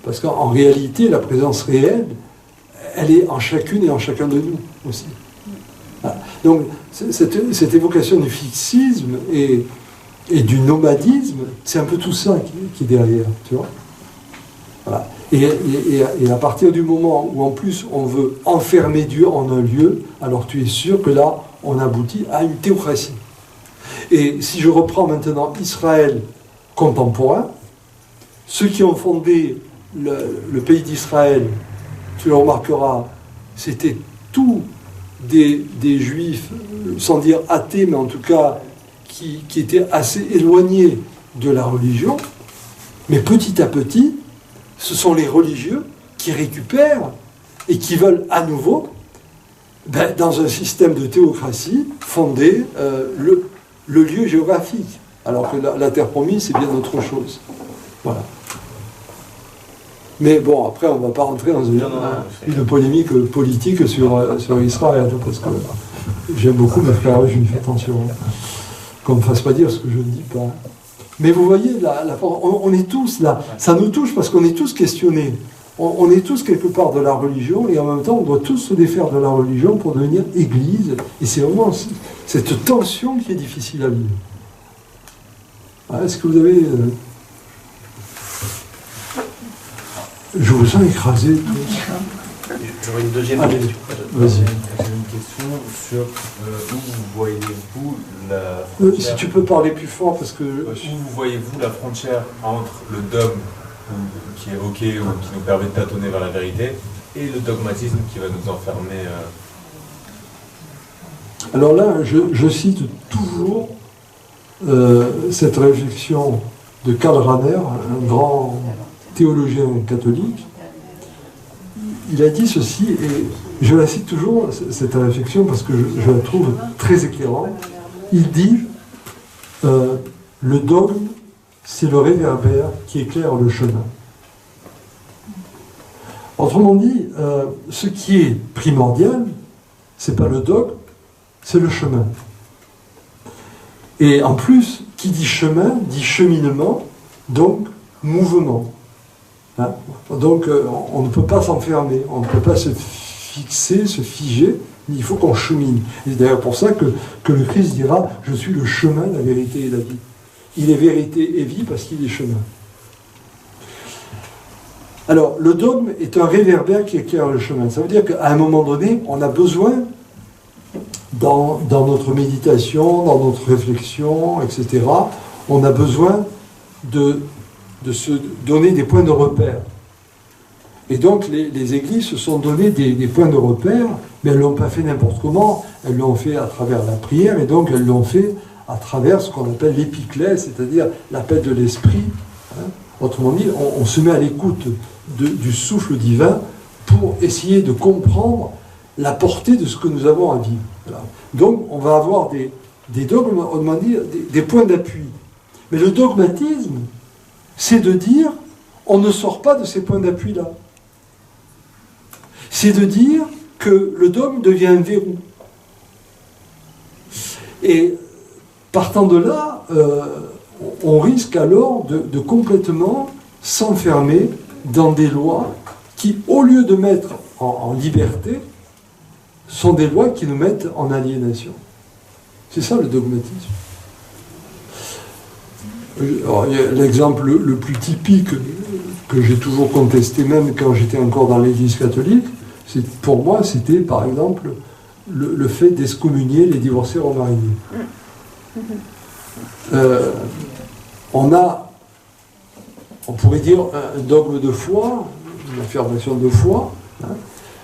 Parce qu'en réalité, la présence réelle, elle est en chacune et en chacun de nous aussi. Voilà. Donc, cette évocation du fixisme et du nomadisme, c'est un peu tout ça qui est derrière, tu vois. Voilà. Et à partir du moment où en plus on veut enfermer Dieu en un lieu, alors tu es sûr que là on aboutit à une théocratie. Et si je reprends maintenant Israël contemporain, ceux qui ont fondé le pays d'Israël, tu le remarqueras, c'était tous des juifs, sans dire athées, mais en tout cas qui étaient assez éloignés de la religion, mais petit à petit, ce sont les religieux qui récupèrent et qui veulent à nouveau, dans un système de théocratie, fonder le lieu géographique. Alors que la terre promise, c'est bien autre chose. Voilà. Mais bon, après, on ne va pas rentrer dans une polémique politique sur Israël, parce que j'aime beaucoup mes frères juifs, attention. Qu'on ne me fasse pas dire ce que je ne dis pas. Mais vous voyez, on est tous là, ça nous touche parce qu'on est tous questionnés. On est tous quelque part de la religion et en même temps on doit tous se défaire de la religion pour devenir église. Et c'est vraiment cette tension qui est difficile à vivre. Est-ce que vous avez... Je vous sens écrasé tous. J'aurais une deuxième question. Vas-y. J'ai une question sur où vous voyez-vous la Si frontière, tu peux parler plus fort, parce que... où voyez-vous la frontière entre le dogme qui est évoqué ou qui nous permet de tâtonner vers la vérité et le dogmatisme qui va nous enfermer Alors là, je cite toujours cette réflexion de Karl Rahner, un grand théologien catholique. Il a dit ceci, et je la cite toujours, cette réflexion, parce que je la trouve très éclairante. Il dit le dogme, c'est le réverbère qui éclaire le chemin. Autrement dit, ce qui est primordial, c'est pas le dogme, c'est le chemin. Et en plus, qui dit chemin, dit cheminement, donc mouvement. Hein? Donc on ne peut pas s'enfermer, on ne peut pas se fixer, se figer, il faut qu'on chemine. Et c'est d'ailleurs pour ça que le Christ dira « Je suis le chemin, la vérité et la vie ». Il est vérité et vie parce qu'il est chemin. Alors, le dogme est un réverbère qui éclaire le chemin. Ça veut dire qu'à un moment donné, on a besoin, dans notre méditation, dans notre réflexion, etc., on a besoin de se donner des points de repère. Et donc, les églises se sont donné des points de repère, mais elles ne l'ont pas fait n'importe comment, elles l'ont fait à travers la prière, et donc elles l'ont fait à travers ce qu'on appelle l'épiclèse, c'est-à-dire l'appel de l'esprit. Hein. Autrement dit, on se met à l'écoute du souffle divin pour essayer de comprendre la portée de ce que nous avons à vivre. Voilà. Donc, on va avoir des dogmes, on va dire, des points d'appui. Mais le dogmatisme, c'est de dire, on ne sort pas de ces points d'appui-là. C'est de dire que le dogme devient un verrou. Et partant de là, on risque alors de complètement s'enfermer dans des lois qui, au lieu de mettre en liberté, sont des lois qui nous mettent en aliénation. C'est ça le dogmatisme. L'exemple le plus typique que j'ai toujours contesté, même quand j'étais encore dans l'Église catholique, pour moi, c'était par exemple le fait d'excommunier les divorcés remariés. On pourrait dire un dogme de foi, une affirmation de foi, hein,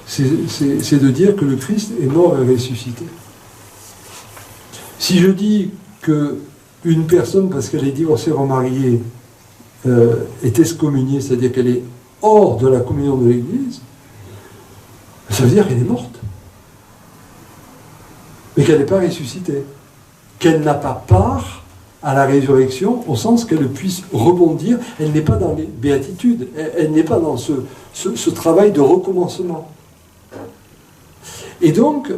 c'est de dire que le Christ est mort et ressuscité. Si je dis qu'une personne, parce qu'elle est divorcée remariée, est excommuniée, c'est-à-dire qu'elle est hors de la communion de l'Église, ça veut dire qu'elle est morte. Mais qu'elle n'est pas ressuscitée. Qu'elle n'a pas part à la résurrection, au sens qu'elle puisse rebondir. Elle n'est pas dans les béatitudes, elle n'est pas dans ce travail de recommencement. Et donc,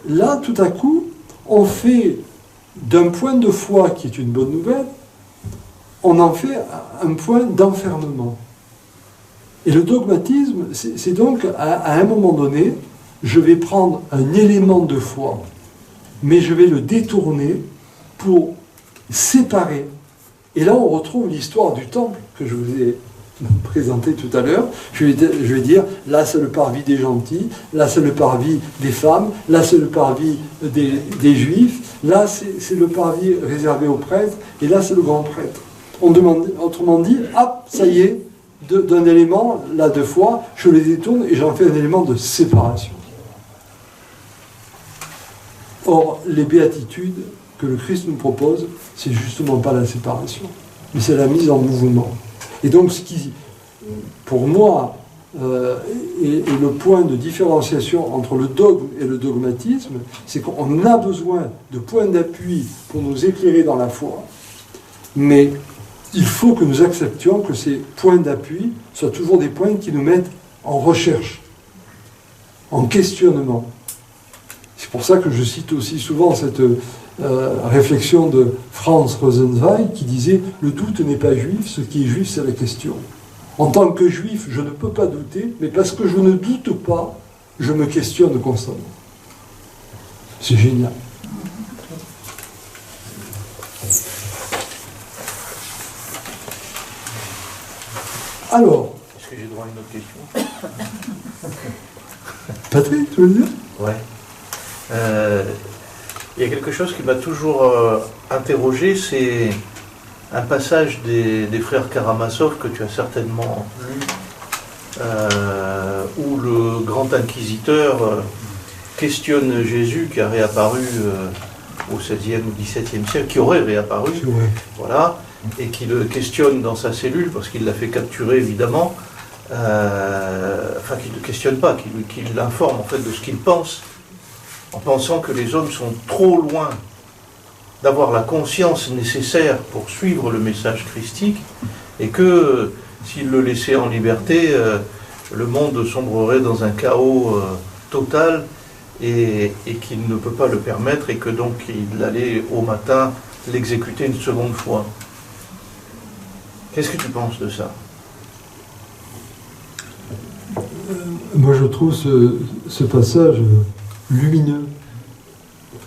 là, tout à coup, on fait d'un point de foi qui est une bonne nouvelle, on en fait un point d'enfermement. Et le dogmatisme, c'est donc, à un moment donné, je vais prendre un élément de foi, mais je vais le détourner pour séparer. Et là, on retrouve l'histoire du temple que je vous ai présenté tout à l'heure. Je vais dire, là c'est le parvis des gentils, là c'est le parvis des femmes, là c'est le parvis des juifs, là c'est le parvis réservé aux prêtres, et là c'est le grand prêtre. On demande, autrement dit, hop, ça y est, d'un élément, là deux fois, je les détourne et j'en fais un élément de séparation. Or, les béatitudes que le Christ nous propose, c'est justement pas la séparation, mais c'est la mise en mouvement. Et donc, ce qui, pour moi, est le point de différenciation entre le dogme et le dogmatisme, c'est qu'on a besoin de points d'appui pour nous éclairer dans la foi, mais il faut que nous acceptions que ces points d'appui soient toujours des points qui nous mettent en recherche, en questionnement. C'est pour ça que je cite aussi souvent cette réflexion de Franz Rosenzweig qui disait « Le doute n'est pas juif, ce qui est juif, c'est la question ». En tant que juif, je ne peux pas douter, mais parce que je ne doute pas, je me questionne constamment. C'est génial. Alors... Est-ce que j'ai droit à une autre question? Patrick, tu veux le dire? Ouais. Il y a quelque chose qui m'a toujours interrogé, c'est un passage des frères Karamazov que tu as certainement lu, où le grand inquisiteur questionne Jésus qui a réapparu au XVIe ou XVIIe siècle, qui aurait réapparu, voilà, et qui le questionne dans sa cellule parce qu'il l'a fait capturer évidemment, enfin qu'il ne le questionne pas, qu'il l'informe en fait de ce qu'il pense, en pensant que les hommes sont trop loin d'avoir la conscience nécessaire pour suivre le message christique, et que s'il le laissait en liberté, le monde sombrerait dans un chaos total, et qu'il ne peut pas le permettre, et que donc il allait au matin l'exécuter une seconde fois. Qu'est-ce que tu penses de ça? Moi je trouve ce passage lumineux.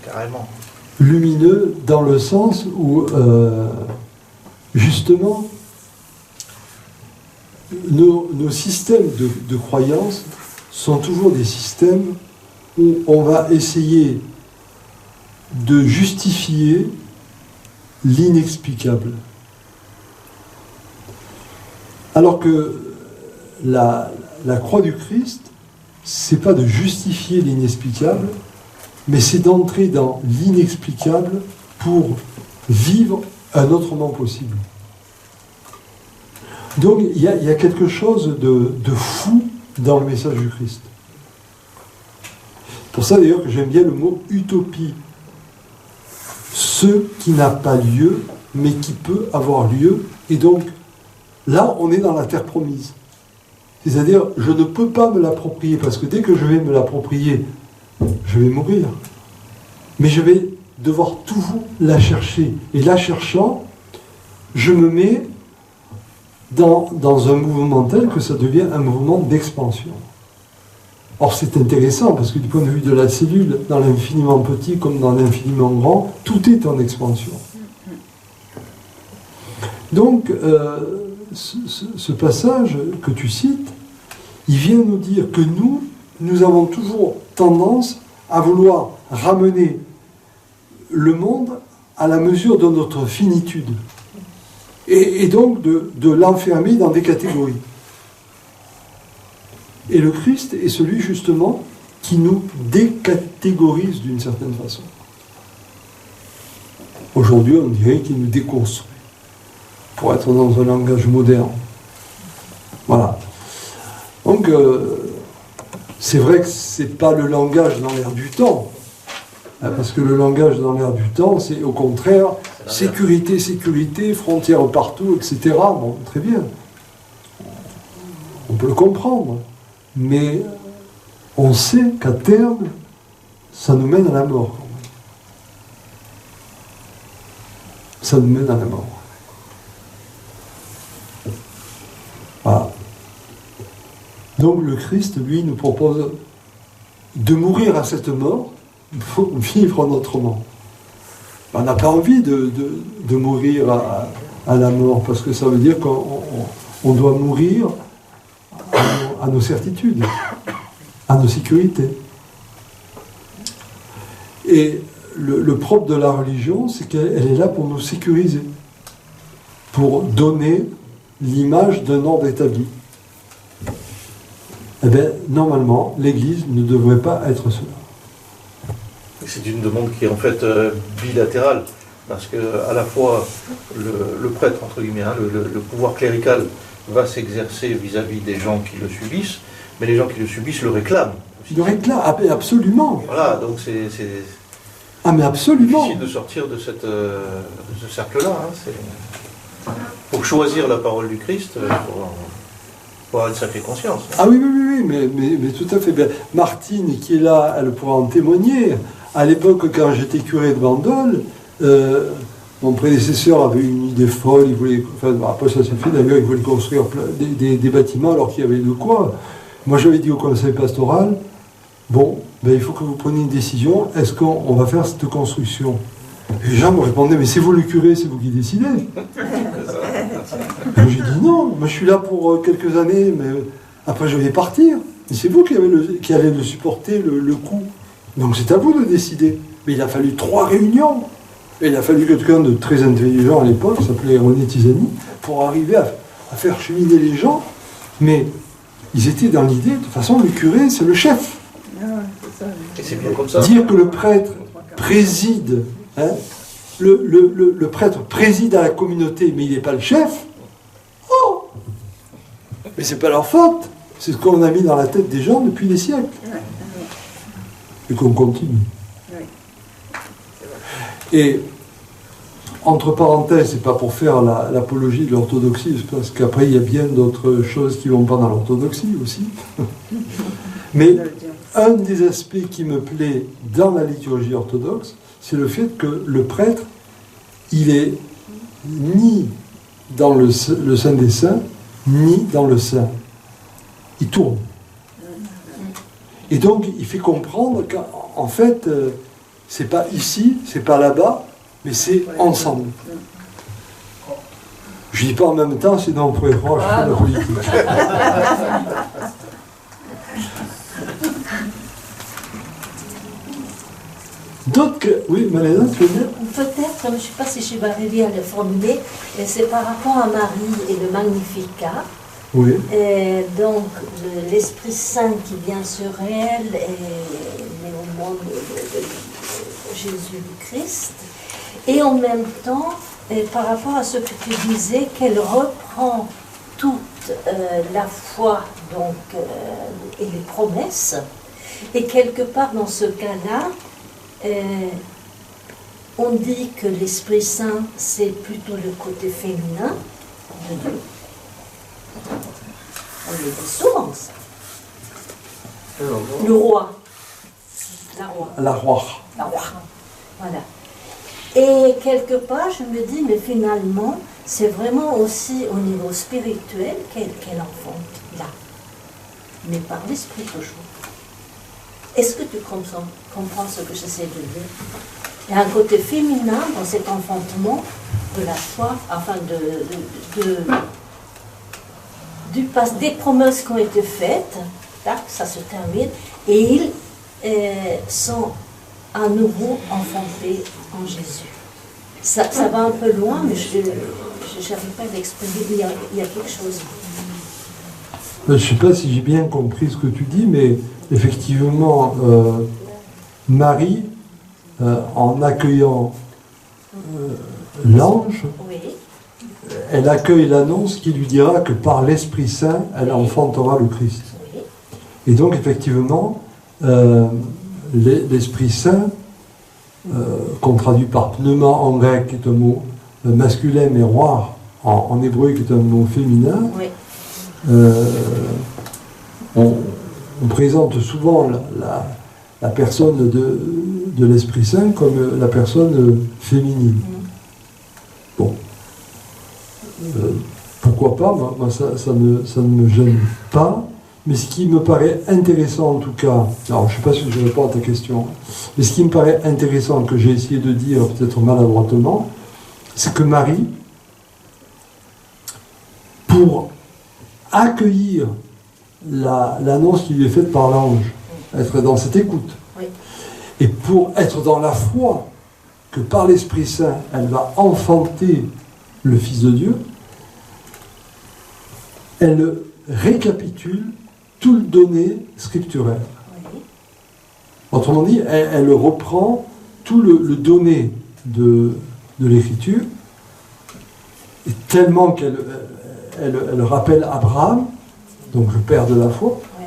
Carrément. Lumineux dans le sens où, justement, nos systèmes de croyance sont toujours des systèmes où on va essayer de justifier l'inexplicable. Alors que la croix du Christ, c'est pas de justifier l'inexplicable, mais c'est d'entrer dans l'inexplicable pour vivre un autre monde possible. Donc il y a quelque chose de fou dans le message du Christ. Pour ça d'ailleurs que j'aime bien le mot utopie. Ce qui n'a pas lieu, mais qui peut avoir lieu. Et donc, là, on est dans la terre promise. C'est-à-dire, je ne peux pas me l'approprier, parce que dès que je vais me l'approprier, je vais mourir. Mais je vais devoir toujours la chercher. Et la cherchant, je me mets dans un mouvement tel que ça devient un mouvement d'expansion. Or, c'est intéressant, parce que du point de vue de la cellule, dans l'infiniment petit comme dans l'infiniment grand, tout est en expansion. Donc, ce passage que tu cites, il vient nous dire que nous avons toujours tendance à vouloir ramener le monde à la mesure de notre finitude. Et donc de l'enfermer dans des catégories. Et le Christ est celui justement qui nous décatégorise d'une certaine façon. Aujourd'hui, on dirait qu'il nous déconstruit, pour être dans un langage moderne. Voilà. Donc, c'est vrai que ce n'est pas le langage dans l'air du temps, hein, parce que le langage dans l'air du temps, c'est au contraire sécurité, sécurité, frontières partout, etc. Bon, très bien. On peut le comprendre. Mais on sait qu'à terme, ça nous mène à la mort. Ça nous mène à la mort. Voilà. Donc le Christ, lui, nous propose de mourir à cette mort pour vivre autrement. On n'a pas envie de mourir à la mort, parce que ça veut dire qu'on doit mourir à nos certitudes, à nos sécurités. Et le propre de la religion, c'est qu'elle est là pour nous sécuriser, pour donner l'image d'un ordre établi. Eh bien, normalement, l'Église ne devrait pas être cela. C'est une demande qui est en fait bilatérale, parce que à la fois le prêtre, entre guillemets, hein, le pouvoir clérical va s'exercer vis-à-vis des gens qui le subissent, mais les gens qui le subissent le réclament. Le réclament, absolument. Voilà, donc c'est mais absolument. difficile de sortir de ce cercle-là. Hein, pour choisir la parole du Christ, faut avoir une sacrée conscience. Hein. Ah oui, mais tout à fait. Ben, Martine, qui est là, elle pourra en témoigner. À l'époque, quand j'étais curé de Bandol, mon prédécesseur avait une idée folle, il voulait, après ça s'est fait, d'ailleurs il voulait construire des bâtiments alors qu'il y avait de quoi. Moi j'avais dit au conseil pastoral, bon, il faut que vous preniez une décision, est-ce qu'on va faire cette construction? Et les gens me répondaient, mais c'est vous le curé, c'est vous qui décidez. J'ai dit non, moi je suis là pour quelques années, mais après je vais partir. Et c'est vous qui allez le supporter, le coût. Donc c'est à vous de décider. Mais il a fallu 3 réunions. Et il a fallu quelqu'un de très intelligent à l'époque, qui s'appelait René Tisani, pour arriver à faire cheminer les gens. Mais ils étaient dans l'idée, de toute façon, le curé, c'est le chef. Et c'est bien comme ça. Dire que le prêtre préside, hein, le prêtre préside à la communauté, mais il n'est pas le chef. Oh, mais c'est pas leur faute. C'est ce qu'on a mis dans la tête des gens depuis des siècles. Et qu'on continue. Et, entre parenthèses, c'est pas pour faire l'apologie de l'orthodoxie, parce qu'après il y a bien d'autres choses qui vont pas dans l'orthodoxie aussi. Mais un des aspects qui me plaît dans la liturgie orthodoxe, c'est le fait que le prêtre, il est ni dans le Saint des Saints, ni dans le Saint. Il tourne. Et donc, il fait comprendre qu'en fait, c'est pas ici, c'est pas là-bas, mais c'est ensemble. Je dis pas en même temps, sinon on pourrait croire que je fais de la politique. D'autres que... Oui, Malena, tu veux dire? Peut-être, je ne sais pas si je vais arriver à le formuler, mais c'est par rapport à Marie et le Magnificat. Oui. Et donc, l'Esprit Saint qui vient sur elle et met au monde de Jésus-Christ. Et en même temps, par rapport à ce que tu disais, qu'elle reprend toute la foi donc, et les promesses. Et quelque part, dans ce cas-là, on dit que l'Esprit Saint, c'est plutôt le côté féminin de Dieu. On le dit souvent, ça. Le roi. La roi. La roi. La roi. Voilà. Et quelque part, je me dis, mais finalement, c'est vraiment aussi au niveau spirituel qu'elle enfante, là. Mais par l'esprit toujours. Est-ce que tu comprends ce que j'essaie de dire? Il y a un côté féminin dans cet enfantement de la foi, enfin des promesses qui ont été faites, tac, ça se termine, et ils sont à nouveau enfantés en Jésus. Ça va un peu loin, mais je n'arrive pas à l'exprimer, il y a quelque chose. Je ne sais pas si j'ai bien compris ce que tu dis, mais effectivement, Marie, en accueillant l'ange, Oui. Elle accueille l'annonce qui lui dira que par l'Esprit Saint, elle enfantera le Christ. Oui. Et donc, effectivement, l'Esprit Saint, qu'on traduit par pneuma en grec, qui est un mot masculin, mais roi en hébreu, qui est un mot féminin, Oui. on présente souvent la personne de l'Esprit Saint comme la personne féminine. Bon. Pourquoi pas, moi ça ne me gêne pas, mais ce qui me paraît intéressant en tout cas, alors je ne sais pas si je réponds à ta question, mais ce qui me paraît intéressant, que j'ai essayé de dire peut-être maladroitement, c'est que Marie, pour accueillir l'annonce qui lui est faite par l'ange, être dans cette écoute, Oui. et pour être dans la foi que par l'Esprit Saint, elle va enfanter le Fils de Dieu, elle récapitule tout le donné scripturaire. Oui. Autrement dit, elle reprend tout le donné de l'écriture, et tellement qu'elle rappelle Abraham, donc le père de la foi. Oui.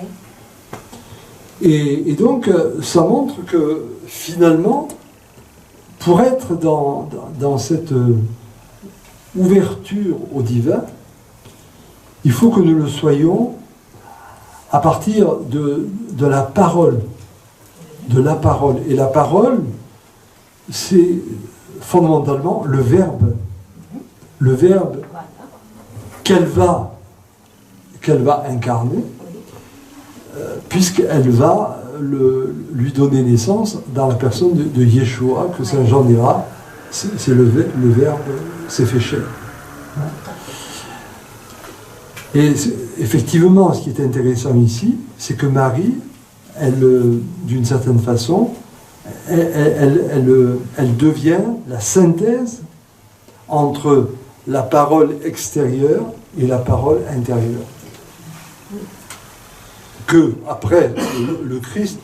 Et donc, ça montre que finalement, pour être dans cette ouverture au divin, il faut que nous le soyons à partir de la parole. De la parole. Et la parole, c'est fondamentalement le verbe. Le verbe qu'elle va incarner, puisqu'elle va lui donner naissance dans la personne de Yeshua, que Saint Jean dira, c'est le verbe s'est fait chair. Et effectivement, ce qui est intéressant ici, c'est que Marie, d'une certaine façon, elle devient la synthèse entre la parole extérieure et la parole intérieure. Que, après, le Christ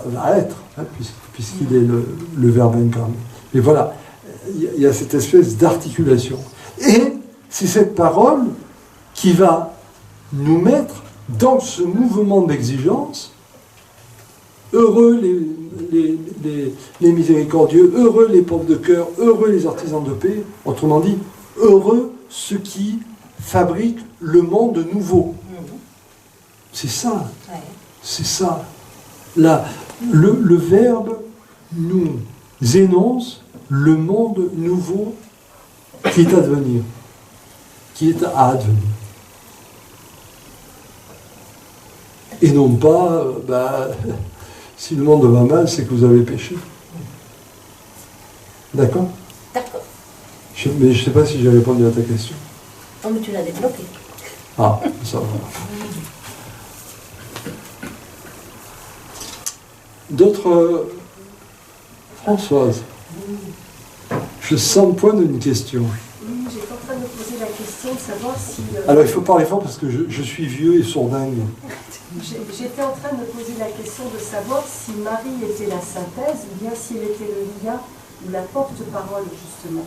va être, hein, puisqu'il est le Verbe incarné. Mais voilà, il y a cette espèce d'articulation. Et c'est cette parole qui va nous mettre dans ce mouvement d'exigence. Heureux les miséricordieux, heureux les pauvres de cœur, heureux les artisans de paix. Autrement dit, heureux ceux qui fabriquent le monde nouveau. C'est ça. C'est ça. Là, le Verbe nous énonce le monde nouveau qui est à devenir. Qui est à advenir. Et non pas, si le monde va mal, c'est que vous avez péché. D'accord ? D'accord. Mais je ne sais pas si j'ai répondu à ta question. Non, mais tu l'as débloqué. Ah, ça va. D'autres... Françoise, je sens le point d'une question. Oui, j'étais en train de me poser la question de savoir si... Alors il faut parler fort parce que je suis vieux et sourdingue. J'étais en train de me poser la question de savoir si Marie était la synthèse ou bien si elle était le lien ou la porte-parole, justement.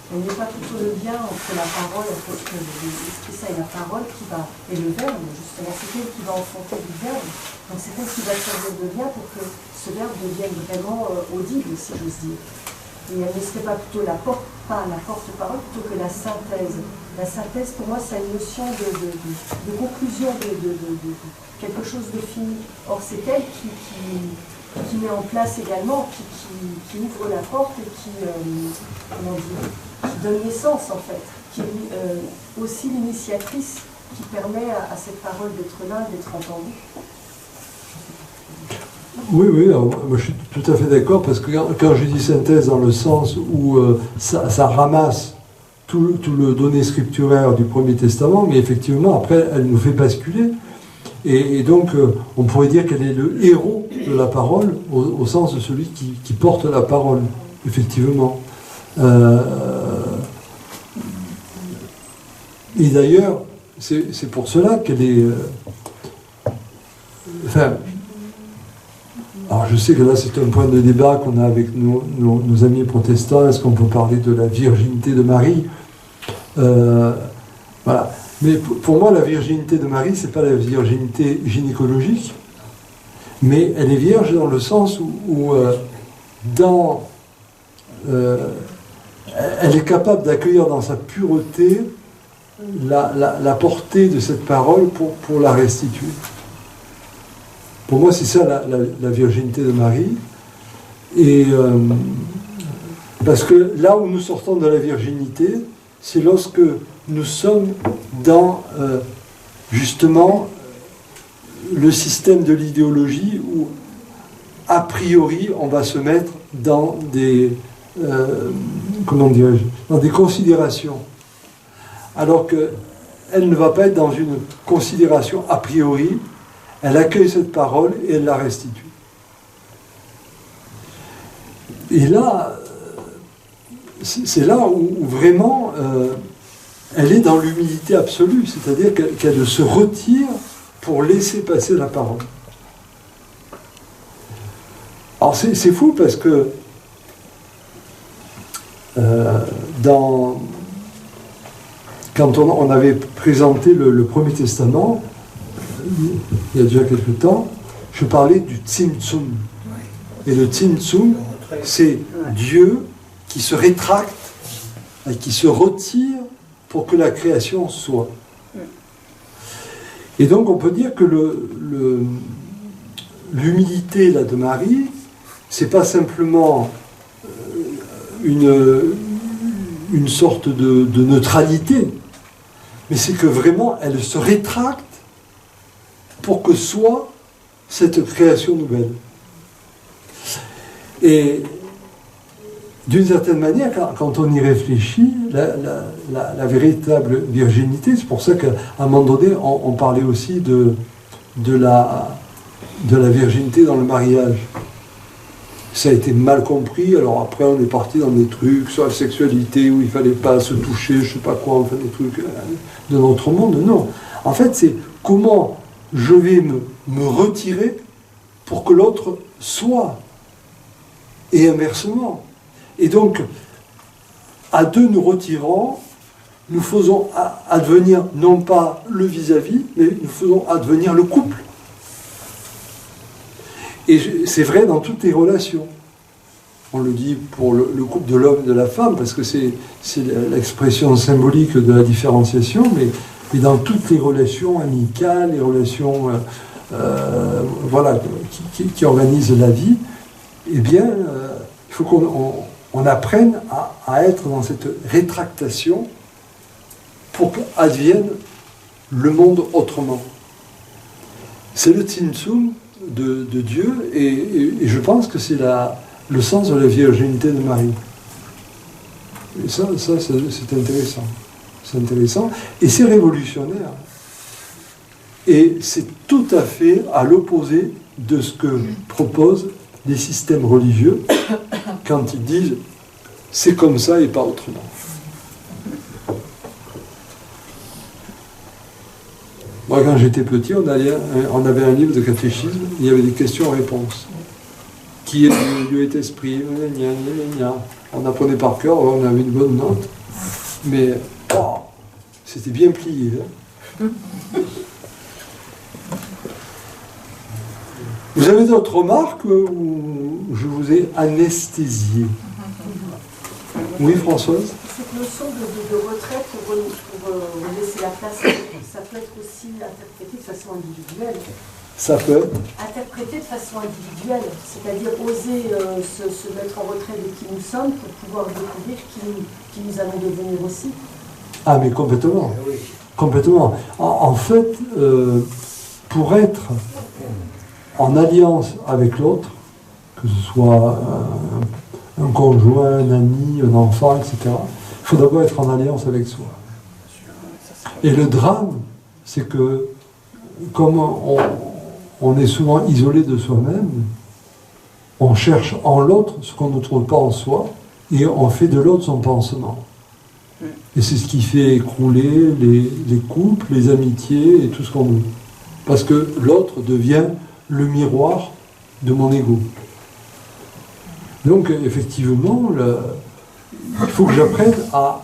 Elle n'est pas plutôt le lien entre la parole, entre l'Esprit Saint et la parole et le Verbe, justement. C'est elle qui va enfanter du Verbe. Donc c'est elle qui va servir de lien pour que ce Verbe devienne vraiment audible, si j'ose dire. Et elle ne serait pas plutôt pas la porte-parole, plutôt que la synthèse. La synthèse, pour moi, c'est une notion de conclusion, de quelque chose de fini. Or, c'est elle qui met en place également, qui ouvre la porte et qui donne naissance, en fait, qui est aussi l'initiatrice qui permet à cette parole d'être là, d'être entendue. Oui, alors, moi je suis tout à fait d'accord, parce que quand je dis synthèse dans le sens où ça ramasse tout le donné scripturaire du Premier Testament, mais effectivement, après, elle nous fait basculer. Et donc, on pourrait dire qu'elle est le héros de la parole, au sens de celui qui porte la parole, effectivement. Et d'ailleurs, c'est pour cela qu'elle est... alors je sais que là c'est un point de débat qu'on a avec nos amis protestants. Est-ce qu'on peut parler de la virginité de Marie ? Voilà. Mais pour moi, la virginité de Marie, c'est pas la virginité gynécologique, mais elle est vierge dans le sens où elle est capable d'accueillir dans sa pureté la portée de cette parole pour la restituer. Pour moi, c'est ça la virginité de Marie. Et parce que là où nous sortons de la virginité, c'est lorsque nous sommes dans justement le système de l'idéologie où a priori on va se mettre dans des dans des considérations, alors qu'elle ne va pas être dans une considération a priori. Elle accueille cette parole et elle la restitue. Et là, c'est là où vraiment elle est dans l'humilité absolue, c'est-à-dire qu'elle se retire pour laisser passer la parole. Alors c'est fou parce que quand on avait présenté le Premier Testament, il y a déjà quelque temps, je parlais du Tzimtzum. Et le Tzimtzum, c'est Dieu qui se rétracte et qui se retire pour que la création soit. Et donc on peut dire que l'humilité là de Marie, c'est pas simplement une sorte de neutralité, mais c'est que vraiment elle se rétracte pour que soit cette création nouvelle. Et d'une certaine manière, quand on y réfléchit, la véritable virginité, c'est pour ça qu'à un moment donné, on parlait aussi de la virginité dans le mariage. Ça a été mal compris, alors après on est parti dans des trucs sur la sexualité où il ne fallait pas se toucher, je ne sais pas quoi, enfin des trucs de notre monde. Non. En fait, c'est comment je vais me retirer pour que l'autre soit. Et inversement. Et donc, à deux, nous retirons, nous faisons advenir non pas le vis-à-vis, mais nous faisons advenir le couple. Et c'est vrai dans toutes les relations. On le dit pour le couple de l'homme et de la femme, parce que c'est l'expression symbolique de la différenciation, mais dans toutes les relations amicales, les relations voilà, qui organisent la vie, eh bien, il faut qu'on apprenne à être dans cette rétractation pour qu'advienne le monde autrement. C'est le Tzimtzum de Dieu, et je pense que c'est le sens de la virginité de Marie. Et ça c'est intéressant. C'est intéressant, et c'est révolutionnaire. Et c'est tout à fait à l'opposé de ce que proposent les systèmes religieux quand ils disent « c'est comme ça et pas autrement ». Moi, quand j'étais petit, on avait un livre de catéchisme, il y avait des questions-réponses. Qui est Dieu est esprit, on apprenait par cœur, on avait une bonne note, mais c'était bien plié. Hein. Vous avez d'autres remarques où je vous ai anesthésié? Oui, Françoise? Cette notion de retraite pour laisser la place, ça peut être aussi interprété de façon individuelle. Ça peut être interprété de façon individuelle, c'est-à-dire oser se mettre en retrait de qui nous sommes pour pouvoir découvrir qui nous allons devenir aussi. Ah, mais complètement. Oui. Complètement. En fait, pour être en alliance avec l'autre, que ce soit un conjoint, un ami, un enfant, etc., il faut d'abord être en alliance avec soi. Et le drame, c'est que comme on est souvent isolé de soi-même, on cherche en l'autre ce qu'on ne trouve pas en soi, et on fait de l'autre son pansement. Et c'est ce qui fait écrouler les couples, les amitiés et tout ce qu'on veut. Parce que l'autre devient le miroir de mon ego. Donc effectivement, il faut que j'apprenne à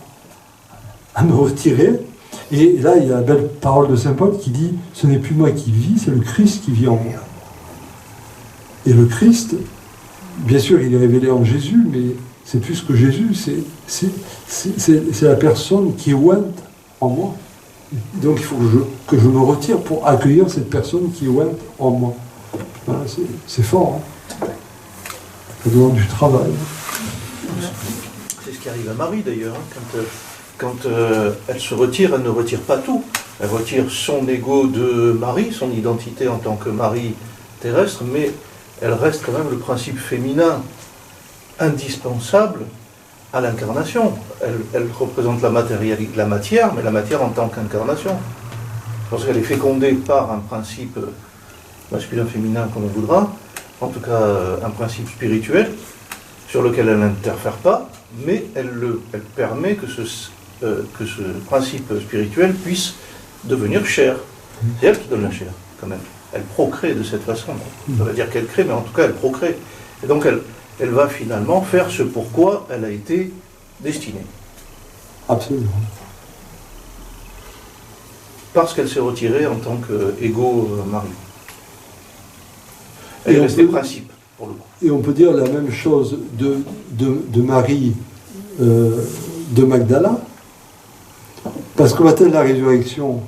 me retirer. Et là, il y a la belle parole de saint Paul qui dit « Ce n'est plus moi qui vis, c'est le Christ qui vit en moi ». Et le Christ, bien sûr, il est révélé en Jésus, mais c'est plus que Jésus, c'est la personne qui est ointe en moi. Donc il faut que je me retire pour accueillir cette personne qui est ointe en moi. Voilà, c'est fort. Hein. Ça demande du travail. C'est ce qui arrive à Marie d'ailleurs, hein, quand elle se retire, elle ne retire pas tout. Elle retire son ego de Marie, son identité en tant que Marie terrestre, mais elle reste quand même le principe féminin indispensable à l'incarnation. Elle représente la matière, mais la matière en tant qu'incarnation. Parce qu'elle est fécondée par un principe masculin-féminin, comme on voudra, en tout cas un principe spirituel, sur lequel elle n'interfère pas, mais elle permet que ce principe spirituel puisse devenir chair. C'est elle qui donne la chair, quand même. Elle procrée de cette façon. Ça veut dire qu'elle crée, mais en tout cas, elle procrée. Et donc, elle va finalement faire ce pourquoi elle a été destinée. Absolument. Parce qu'elle s'est retirée en tant qu'égo Marie. Elle est restée principe, pour le coup. Et on peut dire la même chose de Marie de Magdala, parce qu'au matin de la résurrection,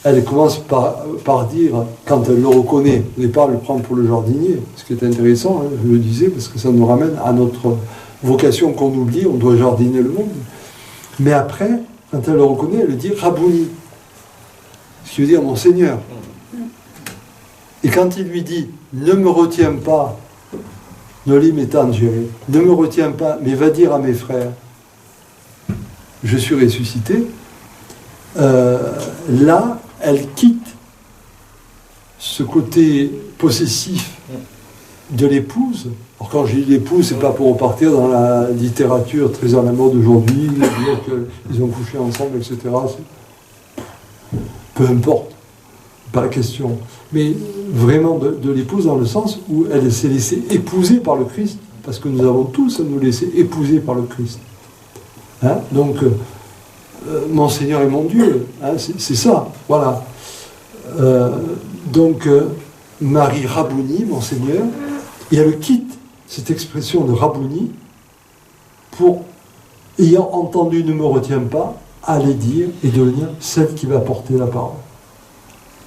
elle commence par dire, quand elle le reconnaît, au départ elle le prend pour le jardinier, ce qui est intéressant, hein, je le disais, parce que ça nous ramène à notre vocation qu'on oublie, on doit jardiner le monde. Mais après, quand elle le reconnaît, elle dit Rabouni, ce qui veut dire mon Seigneur. Et quand il lui dit ne me retiens pas, Noli me tangere, ne me retiens pas, mais va dire à mes frères, je suis ressuscité, là, elle quitte ce côté possessif de l'épouse. Alors quand je dis l'épouse, c'est pas pour repartir dans la littérature très à la mode aujourd'hui, dire qu'ils ont couché ensemble, etc. Peu importe, pas la question. Mais vraiment de l'épouse dans le sens où elle s'est laissée épouser par le Christ, parce que nous avons tous à nous laisser épouser par le Christ. Hein? Donc, mon Seigneur et mon Dieu, hein, c'est ça, voilà. Donc, Marie Rabouni, mon Seigneur, et elle quitte cette expression de Rabouni pour, ayant entendu ne me retiens pas, aller dire et devenir celle qui va porter la parole.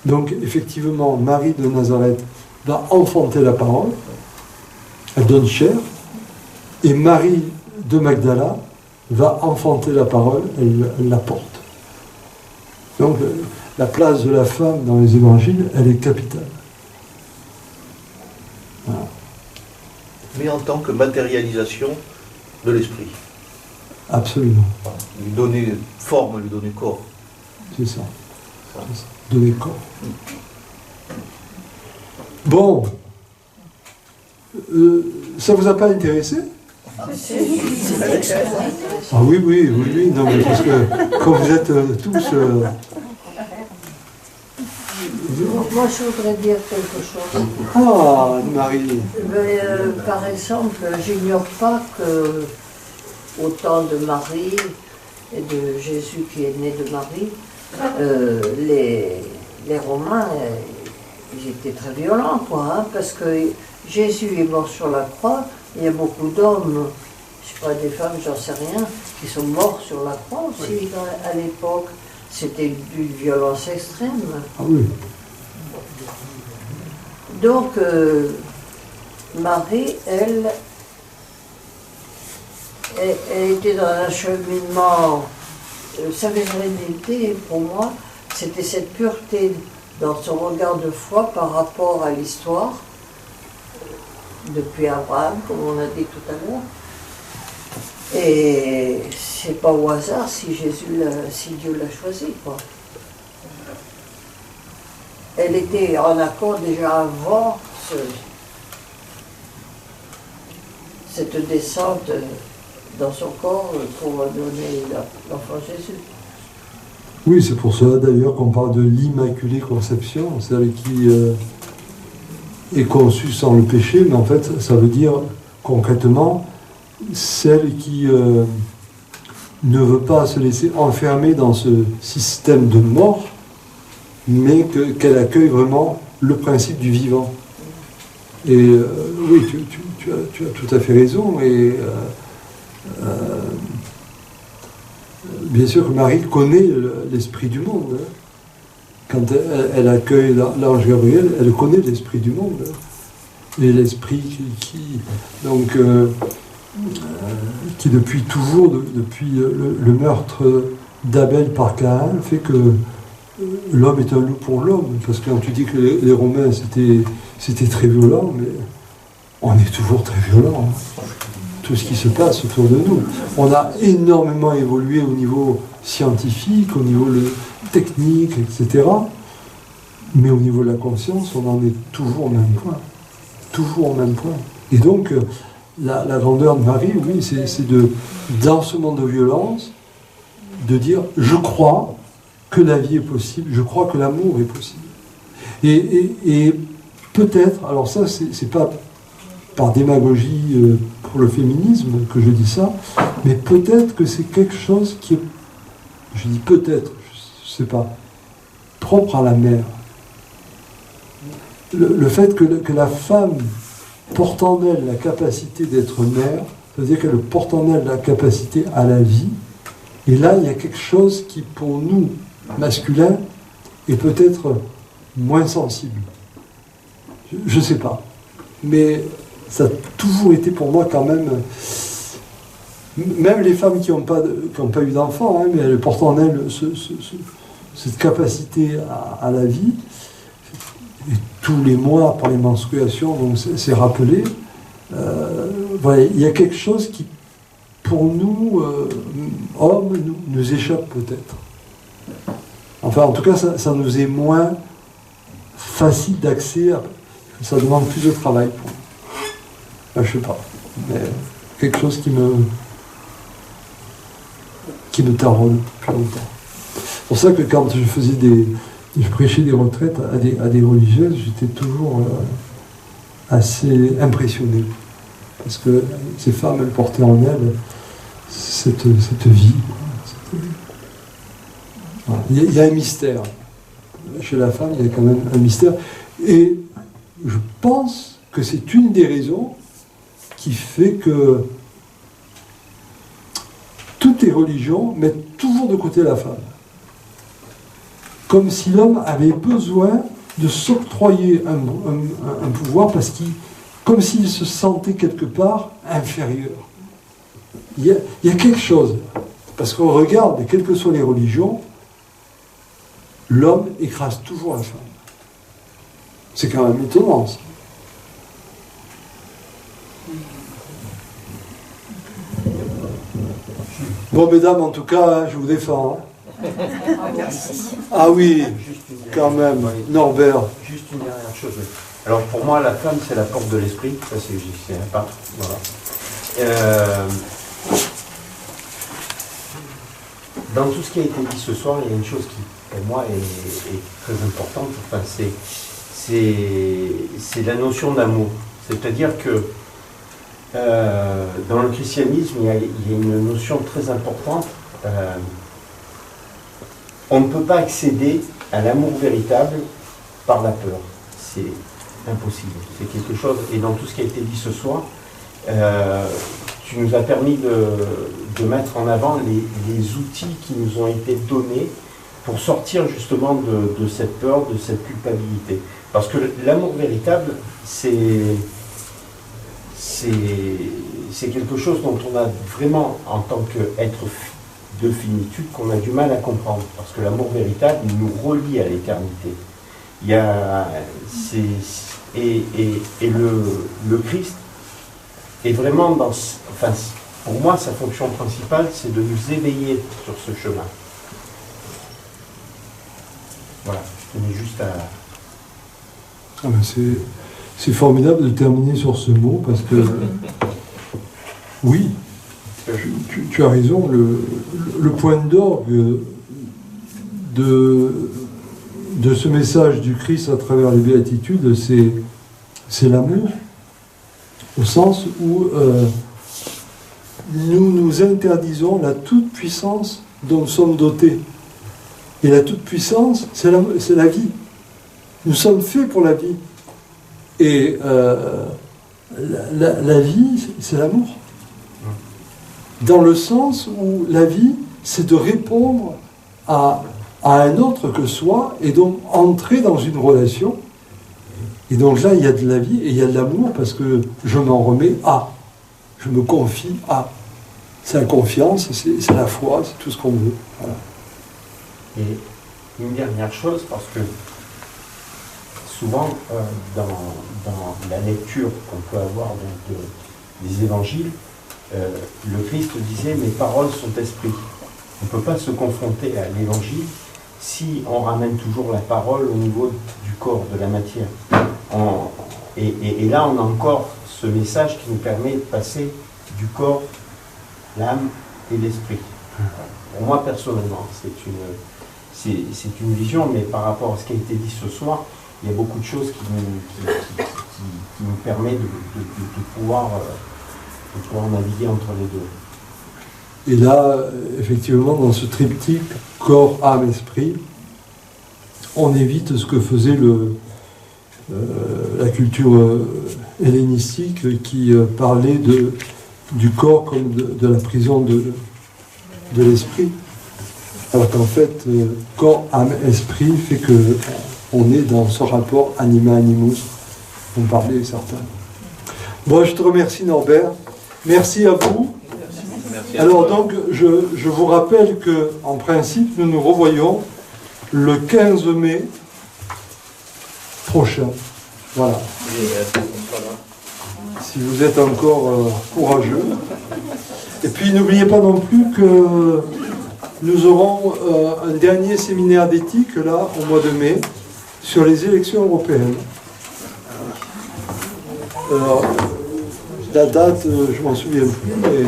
Donc, effectivement, Marie de Nazareth va enfanter la parole, elle donne chair, et Marie de Magdala va enfanter la parole, elle la porte. Donc, la place de la femme dans les évangiles, elle est capitale. Voilà. Mais en tant que matérialisation de l'esprit. Absolument. Lui donner forme, lui donner corps. C'est ça. Donner corps. Bon. Ça vous a pas intéressé? Ah oui, non, mais parce que quand vous êtes tous... Moi, je voudrais dire quelque chose. Ah, Marie. Mais, par exemple, j'ignore pas que au temps de Marie et de Jésus qui est né de Marie, les Romains, ils étaient très violents, quoi, hein, parce que Jésus est mort sur la croix. Il y a beaucoup d'hommes, je sais pas, des femmes, j'en sais rien, qui sont morts sur la croix aussi à l'époque. C'était d'une violence extrême. Ah oui. Donc, Marie, elle était dans un cheminement. Sa virginité, pour moi, c'était cette pureté dans son regard de foi par rapport à l'histoire, depuis Abraham, comme on a dit tout à l'heure. Et c'est pas au hasard si Dieu l'a choisi, quoi. Elle était en accord déjà avant cette descente dans son corps pour donner l'enfant Jésus. Oui, c'est pour cela d'ailleurs qu'on parle de l'Immaculée Conception, celle qui est conçue sans le péché, mais en fait ça veut dire concrètement celle qui ne veut pas se laisser enfermer dans ce système de mort, mais qu'elle accueille vraiment le principe du vivant. Et oui, tu as tout à fait raison. Et bien sûr que Marie connaît l'esprit du monde. Hein. Quand elle accueille l'ange Gabriel, elle connaît l'esprit du monde. Hein. Et l'esprit qui depuis toujours, depuis le meurtre d'Abel par Caïn, fait que l'homme est un loup pour l'homme. Parce que quand tu dis que les Romains c'était très violent, mais on est toujours très violent. Hein. Tout ce qui se passe autour de nous. On a énormément évolué au niveau scientifique, au niveau technique, etc. Mais au niveau de la conscience, on en est toujours au même point. Toujours au même point. Et donc, la grandeur de Marie, oui, c'est dans ce monde de violence, de dire « je crois que la vie est possible, je crois que l'amour est possible ». Et peut-être, alors ça, c'est pas par démagogie pour le féminisme que je dis ça, mais peut-être que c'est quelque chose qui est, je dis peut-être, je sais pas, propre à la mère. Le fait que la femme porte en elle la capacité d'être mère, c'est-à-dire qu'elle porte en elle la capacité à la vie, et là il y a quelque chose qui pour nous, masculins, est peut-être moins sensible. Je sais pas. Mais ça a toujours été pour moi quand même les femmes qui n'ont pas eu d'enfants, hein, mais elles portent en elles cette capacité à la vie, et tous les mois par les menstruations, donc c'est rappelé, voilà, il y a quelque chose qui pour nous hommes nous échappe peut-être, enfin en tout cas ça nous est moins facile d'accès, ça demande plus de travail. Je ne sais pas, mais quelque chose qui me taraude depuis longtemps. C'est pour ça que quand je prêchais des retraites à des religieuses, j'étais toujours assez impressionné. Parce que ces femmes, elles portaient en elles cette vie. Voilà. Il y a un mystère. Chez la femme, il y a quand même un mystère. Et je pense que c'est une des raisons qui fait que toutes les religions mettent toujours de côté la femme. Comme si l'homme avait besoin de s'octroyer un pouvoir comme s'il se sentait quelque part inférieur. Il y a quelque chose. Parce qu'on regarde, quelles que soient les religions, l'homme écrase toujours la femme. C'est quand même étonnant, ça. Bon, mesdames, en tout cas, je vous défends. Ah oui, quand même, Norbert. Juste une dernière chose. Alors pour moi, la femme, c'est la porte de l'esprit. Ça, c'est un pas. Voilà. Dans tout ce qui a été dit ce soir, il y a une chose qui, pour moi, est très importante. Enfin, c'est la notion d'amour. C'est-à-dire que dans le christianisme, il y a une notion très importante. On ne peut pas accéder à l'amour véritable par la peur. C'est impossible. C'est quelque chose. Et dans tout ce qui a été dit ce soir, tu nous as permis de mettre en avant les outils qui nous ont été donnés pour sortir justement de cette peur, de cette culpabilité. Parce que l'amour véritable, c'est quelque chose dont on a vraiment, en tant qu'être de finitude, qu'on a du mal à comprendre. Parce que l'amour véritable, il nous relie à l'éternité. Le Christ est vraiment dans... Enfin, pour moi, sa fonction principale, c'est de nous éveiller sur ce chemin. Voilà, je tenais juste à... C'est formidable de terminer sur ce mot, parce que... Oui, tu as raison, le point d'orgue de ce message du Christ à travers les béatitudes, c'est l'amour, au sens où nous nous interdisons la toute-puissance dont nous sommes dotés. Et la toute-puissance, c'est la vie. Nous sommes faits pour la vie. Et la vie, c'est l'amour. Dans le sens où la vie, c'est de répondre à un autre que soi, et donc entrer dans une relation. Et donc là, il y a de la vie et il y a de l'amour, parce que je m'en remets à. Je me confie à. C'est la confiance, c'est la foi, c'est tout ce qu'on veut. Voilà. Et une dernière chose, parce que souvent, dans la lecture qu'on peut avoir des évangiles, le Christ disait « Mes paroles sont esprit ». On ne peut pas se confronter à l'évangile si on ramène toujours la parole au niveau du corps, de la matière. Et là, on a encore ce message qui nous permet de passer du corps, l'âme et l'esprit. Pour moi, personnellement, c'est une vision, mais par rapport à ce qui a été dit ce soir, il y a beaucoup de choses qui nous permettent de pouvoir naviguer entre les deux. Et là, effectivement, dans ce triptyque corps, âme, esprit, on évite ce que faisait la culture hellénistique qui parlait du corps comme de la prison de l'esprit. Alors qu'en fait, corps, âme, esprit fait qu'on est dans ce rapport anima-animus dont parlaient certains. Bon, je te remercie Norbert. Merci à vous. Merci. Alors donc, je vous rappelle qu'en principe, nous nous revoyons le 15 mai prochain. Voilà. Si vous êtes encore courageux. Et puis n'oubliez pas non plus que nous aurons un dernier séminaire d'éthique là au mois de mai sur les élections européennes. Alors, la date, je m'en souviens plus, mais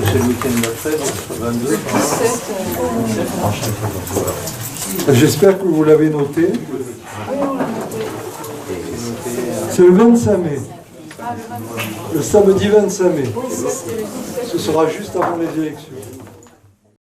C'est le week-end d'après, donc le 22. j'espère que vous l'avez noté. C'est le 25 mai. Le samedi 25 mai. Ce sera juste avant les élections.